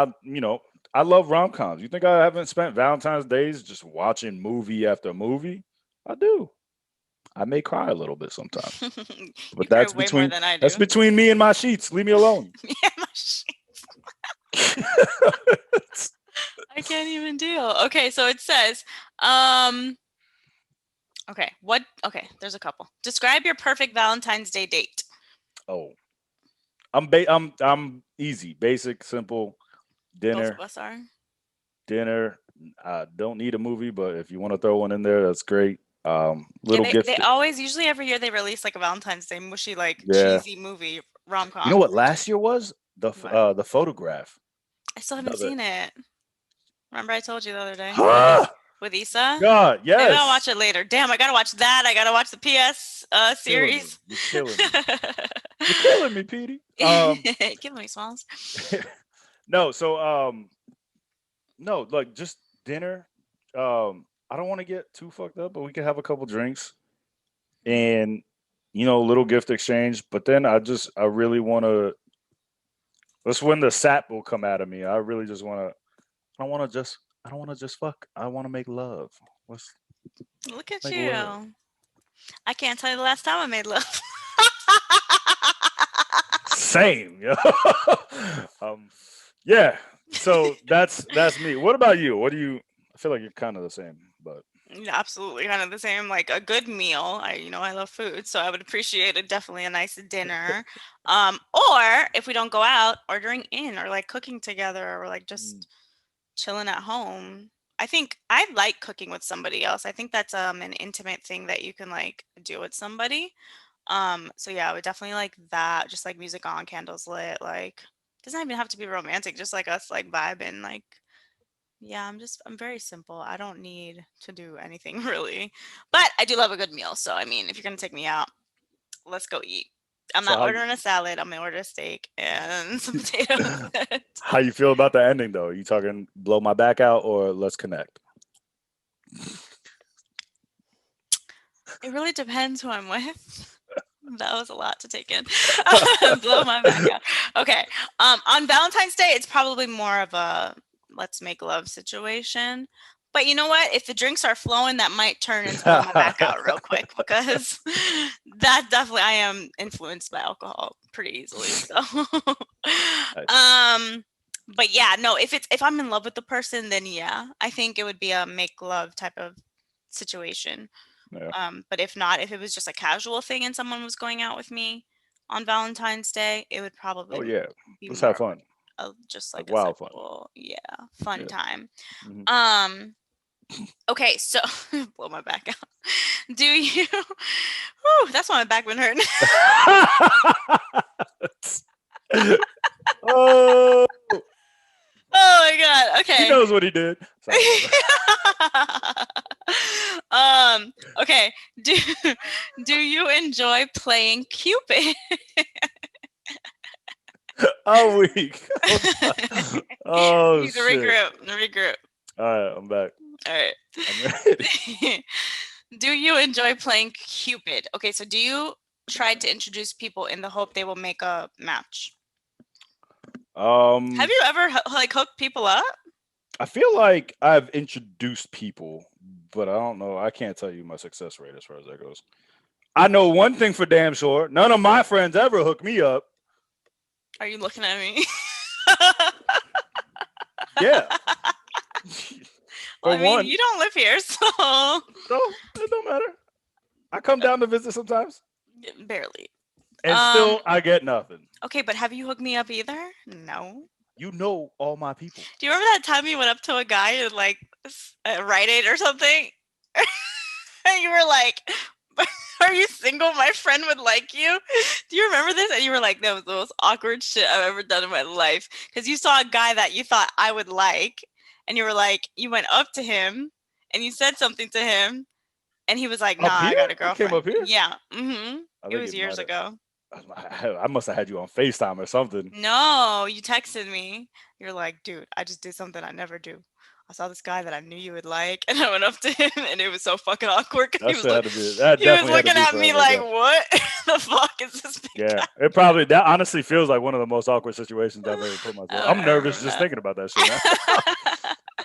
I love rom coms. You think I haven't spent Valentine's days just watching movie after movie? I do. I may cry a little bit sometimes, You but cry that's way more between than I that's do. between me and my sheets. Leave me alone. Yeah, my shit. I can't even deal. Okay, so it says, um, there's a couple. Describe your perfect Valentine's Day date. Oh, I'm easy, basic, simple Both of dinner. us are. Dinner. I don't need a movie, but if you want to throw one in there, that's great. Yeah, Little they gift. always usually every year they release like a Valentine's Day mushy like Yeah. cheesy movie rom You know com. what last year was? What? The photograph. I still haven't Another. seen it. Remember I told you the other day Ah, with Issa? God, Maybe I'll watch yes. it later. Damn, I gotta watch that. I gotta watch the PS Killing me. series. You're killing me. You're killing me, Petey. Killing me, Smalls. No, so no, like just dinner. I don't want to get too fucked up, but we can have a couple drinks and little gift exchange. But then I really want to. That's when the sap will come out of me. I really just want to. I don't want to just. I don't want to just fuck. I want to make love. Let's Look at make love. you. I can't tell you the last time I made love. Same. Yeah. um. Yeah. So that's me. What about you? What do you? I feel like you're kind of the same, but Yeah, absolutely, kind of the same. Like a good meal. I love food, so I would appreciate definitely a nice dinner. Or if we don't go out, ordering in or like cooking together or like mm, just chilling at home. I think I like cooking with somebody else. I think that's an intimate thing that you can like do with somebody. So yeah, I would definitely like that. Just like music on, candles lit. Like doesn't even have to be romantic. Just like us like vibing. Like yeah, I'm very simple. I don't need to do anything really. But I do love a good meal. So I mean, if you're gonna take me out, let's go eat. I'm so not ordering a salad. I'm gonna order a steak and some potatoes. how you feel about the ending though? You talking blow my back out or let's connect? It really depends who I'm with. That was a lot to take in. Blow my back out. Okay. On Valentine's Day, it's probably more of a let's make love situation. But you know what? If the drinks are flowing, that might turn into blow my back out real quick because that definitely I am influenced by alcohol pretty easily. So, Nice. um, but yeah, no. If I'm in love with the person, then yeah, I think it would be a make love type of situation. Yeah. But if not, if it was just a casual thing and someone was going out with me on Valentine's Day, it would Oh probably yeah. be Let's more have of fun. just Like like a wild fun. sexual, yeah, fun Yeah. time. Hmm. Um, okay, so blow my back out. Do you? Whew, that's why my back been hurting. Oh, Oh my god. he Okay. knows what he did. Sorry. Okay. Do do you enjoy playing Cupid? I'm weak. Oh You need to shit. regroup. Regroup. All right, I'm back. All right. I'm ready. Do you enjoy playing Cupid? Okay, so do you try to introduce people in the hope they will make a match? Have Um, you ever like hooked people up? I feel like I've introduced people, but I don't know. I can't tell you my success rate as far as that goes. I know one thing for damn sure. None of my friends ever hook me up. Are you looking at me? Yeah. Well, For I mean, one. you don't live here, so No, it don't matter. I come down to visit sometimes. barely. And still I get nothing. Okay, but have you hooked me up either? No. You know all my people. Do you remember that time you went up to a guy in like Rite Aid or something? And you were like, "Are you single? My friend would like you." Do you remember this? And you were like, "That was the most awkward shit I've ever done in my life." Because you saw a guy that you thought I would like, and you were like, you went up to him and you said something to him, and he was like, "Nah, Up I here? got a We came girlfriend." up here? Yeah. Mm-hmm. I It think was it years might ago. have. I must have had you on FaceTime or something. No, you texted me. You're like, dude, I just did something I never do. I saw this guy that I knew you would like, and I went up to him, and it was so fucking awkward because That shit had to be. That he was definitely had to looking be at something me like like, that. what the fuck is this big Yeah, guy? it probably that honestly feels like one of the most awkward situations I've ever put myself. I'm I nervous remember just that. thinking about that shit now.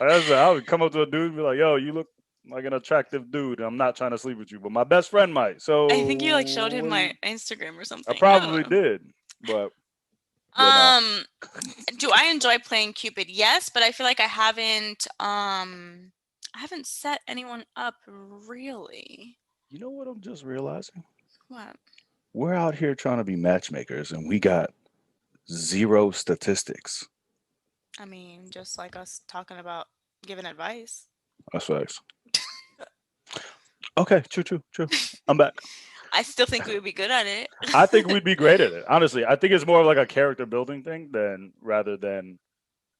I would come up to a dude and be like, "Yo, you look like an attractive dude. I'm not trying to sleep with you, but my best friend might." I think you like showed So him my Instagram or I something. I don't probably know. did, but yeah, no. Um, do I enjoy playing Cupid? Yes, but I feel like I haven't set anyone up really. You know what I'm just realizing? What? We're out here trying to be matchmakers, and we got zero statistics. I mean, just like us talking about giving advice. That's facts. Okay, true. I'm back. I still think we would be good at it. I think we'd be great at it. Honestly, I think it's more of like a character building thing than rather than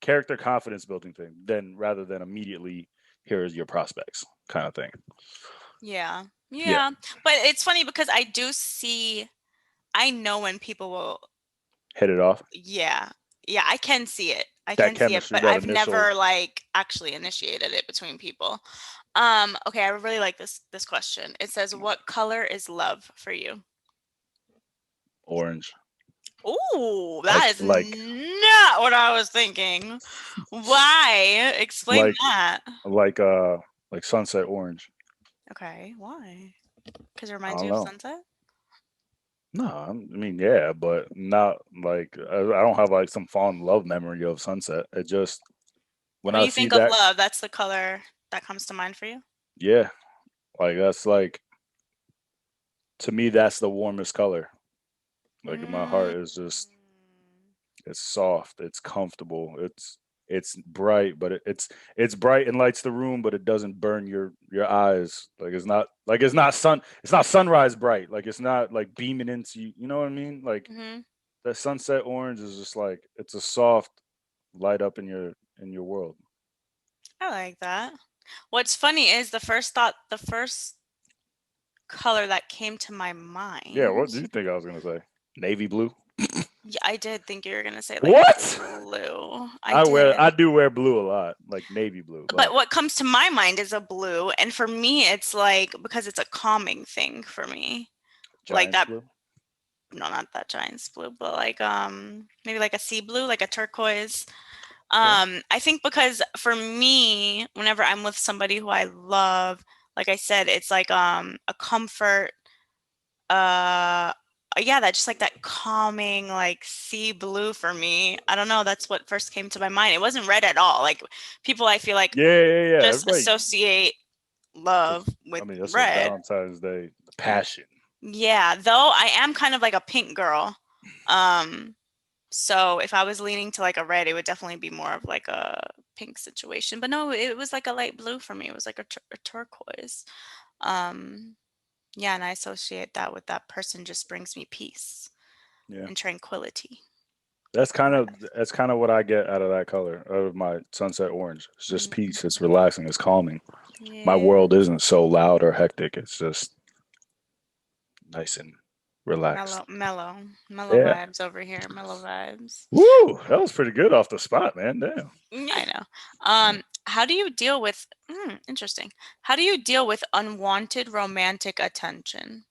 character confidence building thing than rather than immediately here's your prospects kind of thing. Yeah. Yeah, Yeah. But it's funny because I know when people will, hit it off. yeah. Yeah, I can see it. I That can see it, chemistry, but that I've initial never like actually initiated it between people. Okay, I really like this question. It says, "What color is love for you?" orange, Ooh, that like is like not what I was thinking. Why? Explain like that. like like sunset orange. Okay, why? Because it I reminds don't you of know. sunset? No, I mean yeah, but not like I don't have like some fond love memory of sunset. It just when When I you see think of that, love, that's the color that comes to mind for you? yeah, like that's like to me that's the warmest color. Like my Mm. heart is just it's soft, it's comfortable, it's bright, but it's bright and lights the room, but it doesn't burn your eyes. Like it's not sunrise bright. Like it's not like beaming into you. You know what I mean? Like Mhm. that sunset orange is just like it's a soft light up in your world. I like that. What's funny is the first color that came to my Yeah, what mind. do you think I was gonna say? Navy blue. Yeah, I did think you were gonna say like What? blue. I did. I do wear blue a lot, like navy blue, But but what comes to my mind is a blue, and for me, it's like because it's a calming thing for me. Like Giants that, blue. no, not that Giants blue, but like maybe like a sea blue, like a turquoise. Okay. I think because for me, whenever I'm with somebody who I love, like I said, it's like a comfort, uh yeah, that just like that calming like sea blue for me. I don't know, that's what first came to my mind. It wasn't red at all. Like people I feel like Yeah, yeah, yeah. just Everybody, associate love because with I mean that's what red. Valentine's Day, the passion. Yeah, though I am kind of like a pink girl. Um So if I was leaning to like a red, it would definitely be more of like a pink situation. But no, it was like a light blue for me. It was like a turquoise. Um, yeah, and I associate that with that person just brings me peace Yeah. and tranquility. That's kind of what I get out of that color, out of my sunset orange. It's just Mm, peace. It's relaxing. It's calming. My yeah, world isn't so loud or hectic. It's just nice and relaxed. mellow Yeah. vibes over here. Mellow vibes. Woo! That was pretty good off the spot, man. Damn. I know. Yeah. How do you deal with? Interesting. How do you deal with unwanted romantic attention?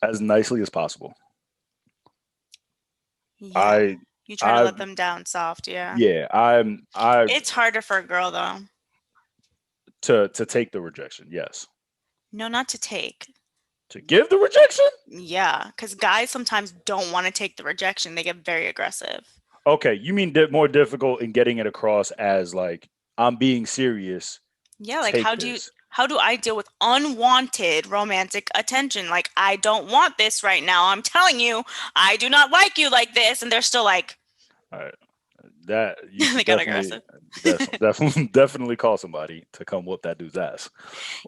As nicely as possible. Yeah, I, you try to I, let them down soft. Yeah. yeah. I It's harder for a girl though. to take the rejection. Yes. No, not to take. To give the rejection. Yeah, because guys sometimes don't want to take the rejection. They get very aggressive. Okay, you mean more difficult in getting it across as like I'm being serious. Yeah, like Take this. how do I deal with unwanted romantic attention? Like I don't want this right now. I'm telling you, I do not like you like this, and they're still like All right. That you they should got definitely, aggressive. definitely call somebody to come whoop that dude's ass.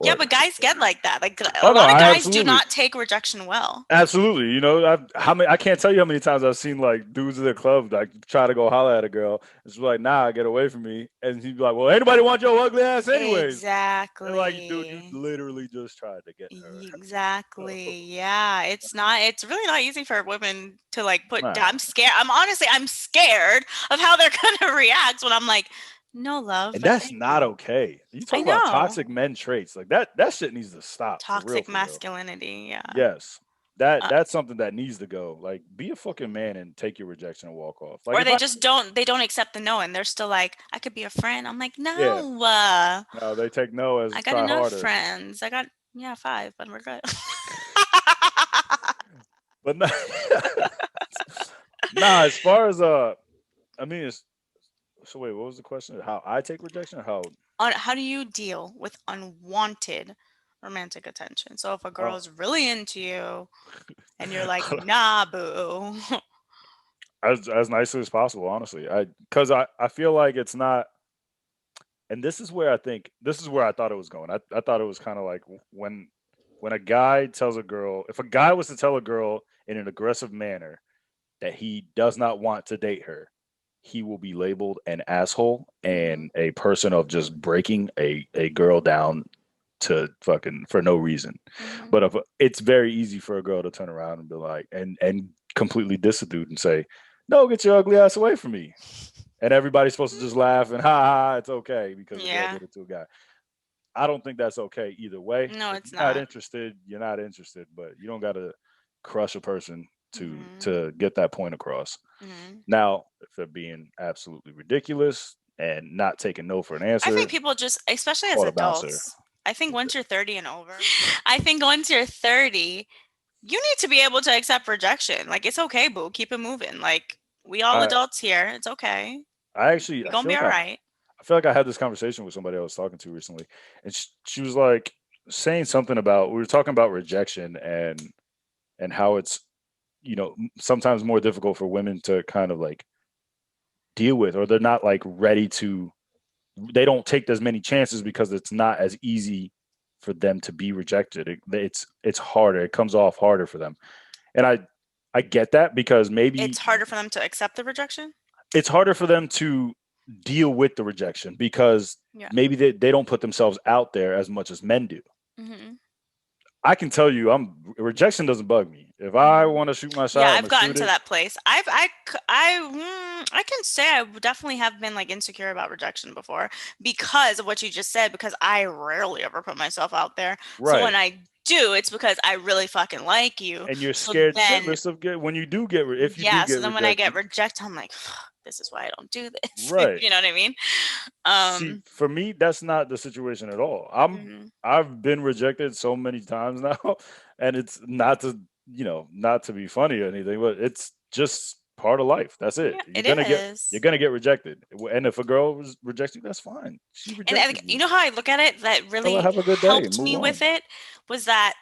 Yeah, Or but guys get like that. Like a oh no, lot of I guys do absolutely, not take rejection well. absolutely. You know, how many? I can't tell you how many times I've seen like dudes in the club like try to go holler at a girl. It's like, nah, get away from me. And he'd be like, well, anybody want your ugly ass anyways? And like, dude, you Exactly. literally just tried to get her. Exactly. Yeah, it's really not easy for women to like put down. Nah. I'm scared. I'm scared of how they're gonna react when I'm like, no love, And but that's thank not you. okay. You I talk about know. toxic men traits. Like that shit needs to stop for real, Toxic for real. masculinity, yeah. Yes. Uh, That's something that needs to go. Like be a fucking man and take your rejection and walk off. Like or if I they don't accept the no and they're still like, I could be a friend. I'm like, yeah, no, no, they take no as I got try enough harder. friends. I got yeah, five, but we're good. But no, nah, as far as I mean it's so wait, what was the question? How I take rejection or how How do you deal with unwanted romantic attention? So if a oh girl's really into you and you're like, nah, boo. as nicely as possible, honestly. I feel like it's not and this is where I think this is where I thought it was going. I thought it was kind of like when a guy tells a girl, if a guy was to tell a girl in an aggressive manner that he does not want to date her, he will be labeled an asshole Mhm, and a person of just breaking a girl down to fucking for no reason. mhm. But if it's very easy for a girl to turn around and be like and completely diss a dude and say, "No, get your ugly ass away from me." And everybody's supposed to just laugh and ha ha, it's okay because the girl Yeah. did it to a guy. I don't think that's okay either way. No, If it's you're not not. interested, you're not interested, but you don't got to crush a person Mhm, to get that point across. mhm. Now, if they're being absolutely ridiculous and not taking no for an I think answer, people just, especially as call the bouncer. adults, I think once you're 30 and over, I think once you're 30, you need to be able to accept rejection. Like, it's okay, boo. Keep it moving. Like, we all I adults here. It's okay. I actually You're gonna be all right. I feel like I had this conversation with somebody I was talking to recently, and she was like saying something about we were talking about rejection and how it's sometimes more difficult for women to kind of like deal with, or they're not like ready to. They don't take as many chances because it's not as easy for them to be rejected. It's harder. It comes off harder for them, and I get that because It's maybe harder for them to accept the rejection. it's harder for them to deal with the rejection because Yeah. maybe they don't put themselves out there as much as men do. Hmm. I can tell you, rejection doesn't bug me. If I Hmm. want to shoot my Yeah, shot, I'm I've gonna gotten shoot to it. that place. I can say I definitely have been like insecure about rejection before because of what you just said. Because I rarely ever put myself out there. So when Right, I do, it's because I really fucking like you. and you're So scared then, shitless of get when you do get if you do yeah. So get then when I rejected. get rejected, I'm like, this is why I don't do this. Right. You know what I mean? See, for me, that's not the situation at all. Mhm. I've been rejected so many times now, and it's not to not to be funny or anything, but it's just part of life. That's it. Yeah, You're it gonna you're is. gonna get rejected, and if a girl rejects you, that's fine. She And I rejected think, you you. know how I look at it that Tell her really have a good day, helped move me with on. it was that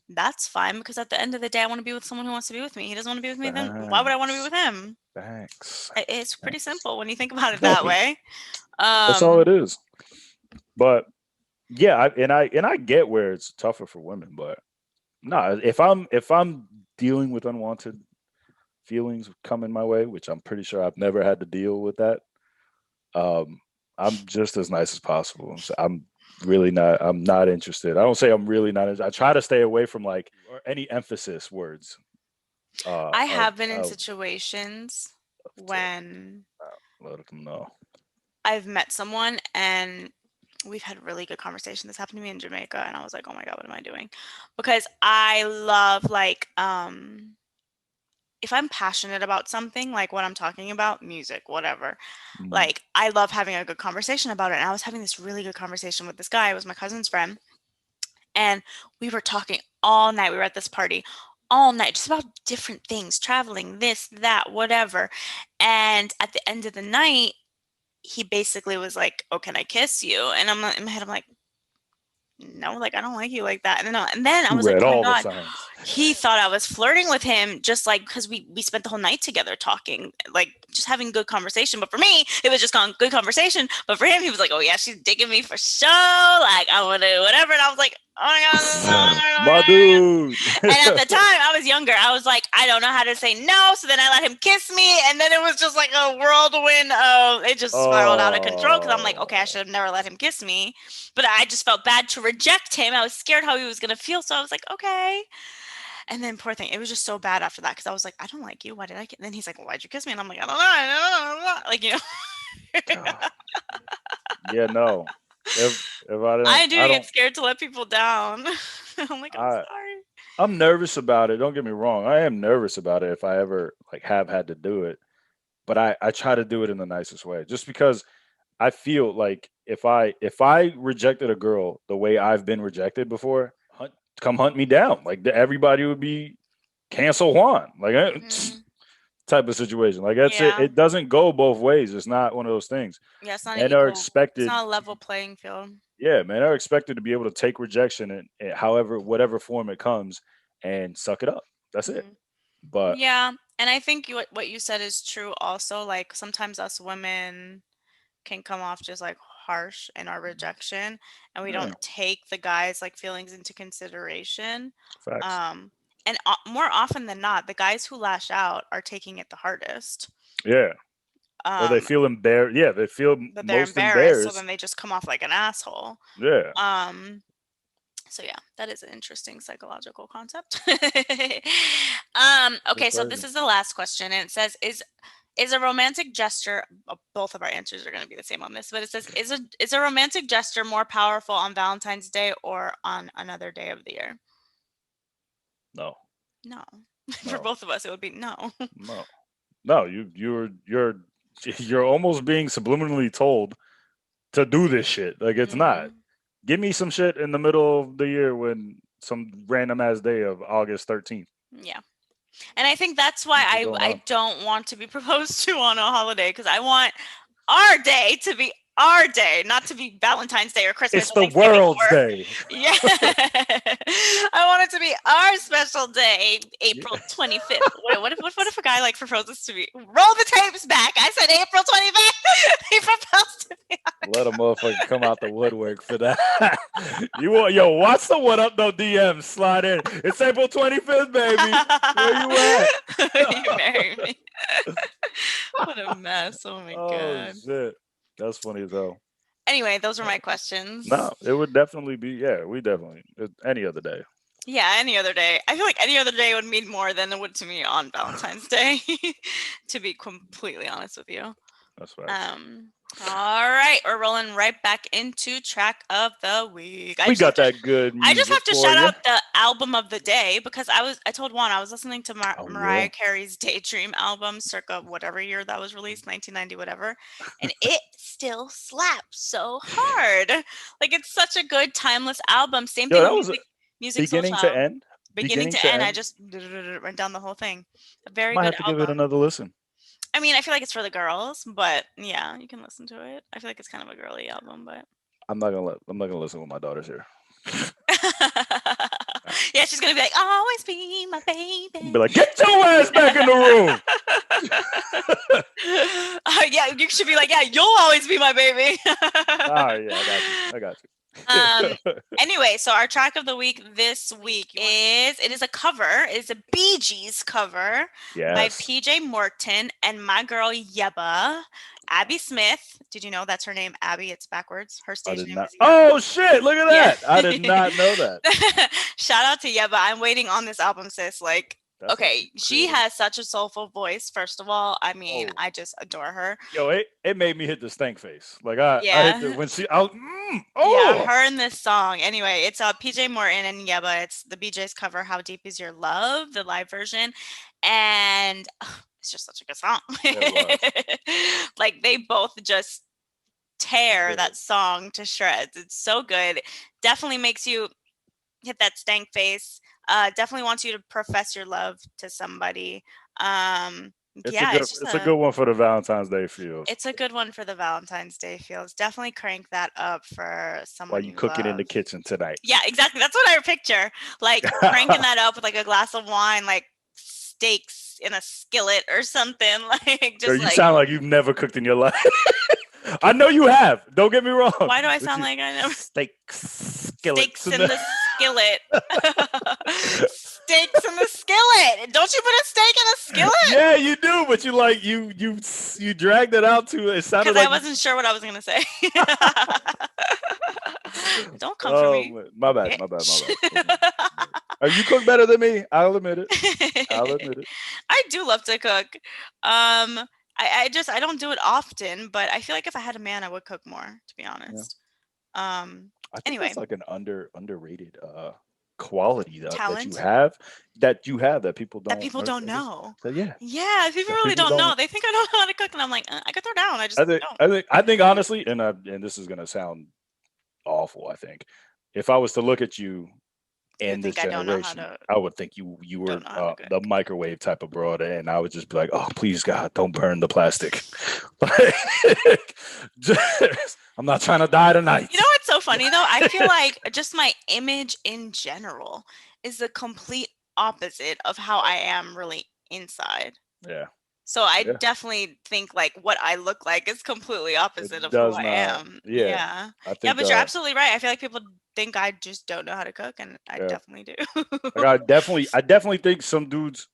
that's fine because at the end of the day, I want to be with someone who wants to be with me. He doesn't want to be with me, then why would I want to be Thanks, with him? thanks, It's pretty thanks. simple when you think about it that way. That's all Um, it is. But yeah, I get where it's tougher for women, but no, if I'm dealing with unwanted feelings coming my way, which I'm pretty sure I've never had to deal with that, um, I'm just as nice as possible. So I'm not interested. I don't say I'm really not interested. I try to stay away from like or any emphasis words I of have been in situations to when let them know. I've met someone and we've had really good conversation. This happened to me in Jamaica and I was like, "Oh my God, what am I doing?" Because I love like if I'm passionate about something, like what I'm talking about, music, whatever, Mm, like I love having a good conversation about it. And I was having this really good conversation with this guy. It was my cousin's friend. And we were talking all night. We were at this party all night, just about different things, traveling, this, that, whatever. And at the end of the night, he basically was like, "Oh, can I kiss you?" And I'm in my head, I'm like, "No, like I don't like you like that." And then I you was like, read "Oh my all the God." signs. He thought I was flirting with him just like because we spent the whole night together talking, like just having good conversation. But for me, it was just good conversation. But for him, he was like, "Oh yeah, she's digging me for sure. Like I want to whatever." And I was like, "Oh my God, this is so My weird." dude. And at the time, I was younger. I was like, I don't know how to say no. So then I let him kiss me. And then it was just like a whirlwind of it just spiraled out of control because I'm like, okay, I Oh, should have never let him kiss me. But I just felt bad to reject him. I was scared how he was going to feel. So I was like, okay. And then poor thing, it was just so bad after that because I was like, I don't like you. Why did I? And then he's like, well, why'd you kiss me? And I'm like, I don't know. I don't know. Like, God. Yeah, no. If I I don't, do get scared to let people down. I'm like, I'm I sorry. I'm nervous about it. Don't get me wrong. I am nervous about it if I ever like have had to do it, but I try to do it in the nicest way. Just because I feel like if I rejected a girl the way I've been rejected before, come hunt me down. Like everybody would be cancel Juan. Like Mm, type of situation. Like that's it. yeah. It doesn't go both ways. It's not one of those things. Yeah, it's not an Men are equal, it's expected not a to level playing field. yeah, man, are expected to be able to take rejection in however whatever form it comes and suck it up. That's it. Mhm. But Yeah, and I think what you said is true also. Like sometimes us women can come off just like harsh in our rejection, and we yeah, don't take the guys' like feelings into consideration. facts. Um, and more often than not, the guys who lash out are taking it the hardest. Yeah. Or they Um, feel embarrassed. Yeah, they feel but they're most embarrassed, so embarrassed. then they just come off like an asshole. Yeah, Um, So yeah, that is an interesting psychological concept. it's Okay, so this crazy. is the last question, and it says, is a romantic gesture? Both of our answers are going to be the same on this, but it says, is a romantic gesture more powerful on Valentine's Day or on another day of the year? No, No, for no, both of us, it would be no. no, no. You're almost being subliminally told to do this shit. Like it's not. Hmm. Give me some shit in the middle of the year when some random ass day of August 13th. Yeah, and I think that's why What's I going on? I don't want to be proposed to on a holiday because I want our day to be our day, not to be Valentine's Day or Christmas It's or the Thanksgiving world's or day. yeah. I want it to be our special day, Yeah. April 25th. Wait, what if a guy like proposes to me? Roll the tapes back. I said April 25th. He proposed to me. Let a motherfucker come out the woodwork for that. You want watch the what up though DM slide in. It's April 25th, baby. Where you at? You marry me. What a mess. Oh my Oh god. shit. That's funny as hell. Anyway, those are Uh, my questions. No, it would definitely be we definitely any other day. Yeah, any other day. I feel like any other day would mean more than it would to me on Valentine's Day, to be completely honest with you. That's facts. All right, we're rolling right back into track of the week. We got that good I just music have to for shout you. out the album of the day because I told Juan I was listening to Oh Mariah yeah. Carey's Daydream album circa whatever year that was released, 1990 whatever, and it still slaps so hard. Like it's such a good timeless album. Same Yo, thing that with was Music beginning to Social. end. Beginning Beginning to to end, I end. just went down the whole thing. A very Might good have to give it album. another listen. I mean, I feel like it's for the girls, but yeah, you can listen to it. I feel like it's kind of a girly album, but I'm not gonna listen with my daughters here. yeah, she's gonna be like, "Always be my Be baby." like, get your ass back in the room. Yeah, you should be like, "Yeah, you'll always be my baby." Ah, yeah, I got you. I got um. you. Anyway, so our track of the week this week is it is a cover. It is a Bee Gees cover by Yes, PJ Morton and my girl Yeba. Abby Smith. Did you know that's her name? Abby. It's backwards. Her I stage did name not. is Yeba. Oh shit! Look at Yeah. that. I did not know that. Shout out to Yeba. I'm waiting on this album, sis. Like, That's okay, actually she creative. has such a soulful voice, first of all. I mean, Oh, I just adore her. yo, it made me hit the stank face. Like I hit the Yeah. when she. I was, Yeah, oh, her in this song. Anyway, it's PJ Morton and Yeba. It's the BJ's cover, How Deep Is Your Love, the live version. And it's just such a good song. it was. Like, they both just For tear sure. that song to shreds. It's so good. Definitely makes you hit that stank face. Definitely wants you to profess your love to somebody. Um, yeah, It's a good one for the Valentine's Day feels. it's a good one for the Valentine's Day feels. Definitely crank that up for While someone you you cooking in the love. kitchen tonight. Yeah, exactly. That's what I picture. Like cranking that up with like a glass of wine, like steaks in a skillet or something. Like Girl, just you like sound like you've never cooked in your life. I know you have. Don't get me wrong. why do I But sound you like I never steak skillets steaks in in the the skillet? Steaks in the skillet. Don't you put a steak in a skillet? Yeah, you do, but you dragged it out to it sounded Because I like you wasn't sure what I was gonna say. Don't come for oh me, my bad, my bad, my bitch. bad. You cook better than me. I'll admit it. I'll admit it. I do love to cook. I don't do it often, but I feel like if I had a man, I would cook more, to be Yeah. honest. I think Anyway, that's like an underrated quality talent that you have that people that don't people don't know. so yeah, Yeah, people that really people don't know. don't They think I don't know how to cook, and I'm like, I could throw down. I just don't. I think honestly, and this is gonna sound awful, I think. If I was to look at you You would in this think I don't know how generation, to I would think you were don't know how to the cook. microwave type of broad, and I would just be like, "Oh, please God, don't burn the plastic." Like, I'm not trying to die tonight. You know what's so funny though? I feel like just my image in general is the complete opposite of how I am really inside. Yeah, So I yeah, definitely think like what I look like is completely opposite it of who does I not. am. Yeah, Yeah. I Yeah, think but you're absolutely right. I feel like people think I just don't know how to cook, and I yeah, definitely like do. I definitely think some dudes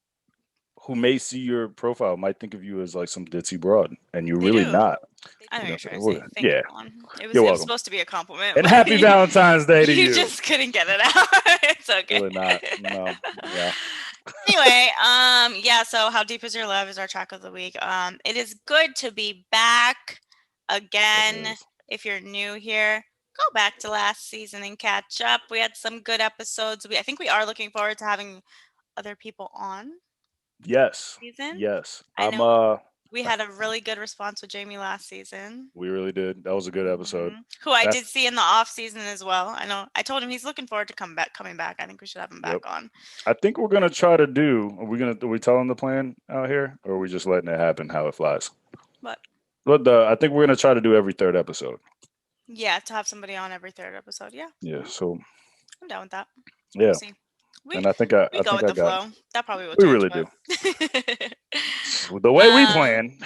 who may see your profile might think of you as like some ditzy broad, and you're They really do. not. I know You know you're what trying I'm to saying? say. Thank you, Yeah, Juan. you're It was welcome. supposed to be a compliment, And but happy Valentine's Day to you you. just couldn't get it out. It's okay. Really not. No. Yeah. Anyway, yeah, so How Deep Is Your Love is our track of the week. It is good to be back It again. is. If you're new here, go back to last season and catch up. We had some good episodes. I think we are looking forward to having other people on Yes. season. Yes. I I'm know we had a really good response with Jamie last season. we really did. That was a good episode. Who I That's did see in the off season as well. I know I told him he's looking forward to coming back. I think we should have him yep. back on. I think we're gonna try to do are we telling the plan out here or are we just letting it happen how it flies? But But I think we're gonna try to do every third episode. yeah, to have somebody on every third episode. Yeah, Yeah. So I'm down with that. We'll yeah. see. We And we I go think with I the got it. flow. That probably will We change, really do. but The way we plan.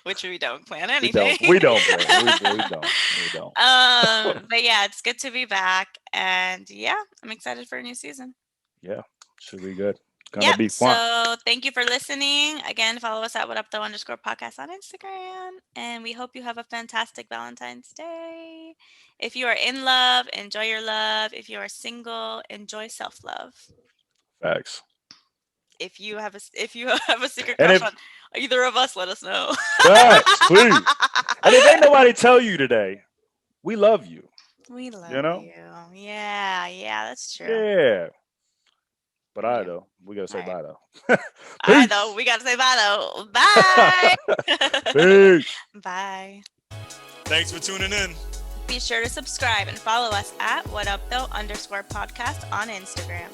which we don't plan we anything. don't. We don't plan. We don't. We don't. But yeah, it's good to be back, and yeah, I'm excited for a new season. Yeah. Should be good. Gonna Yep. be fun. So thank you for listening. Again, follow us at what up though underscore podcast on Instagram. And we hope you have a fantastic Valentine's Day. If you are in love, enjoy your love. If you are single, enjoy self love. Facts. if you have a secret And crush if on either of us, let us know. facts, please. And if ain't nobody tell you today, we love you. We You love know? you. Yeah, yeah, that's true. Yeah. But We I do. though, we gotta All say right. bye though. All right, though. Peace. We got to say bye, though. Bye. Peace. Bye. Thanks for tuning in. Be sure to subscribe and follow us at @whatup_though_podcast on Instagram.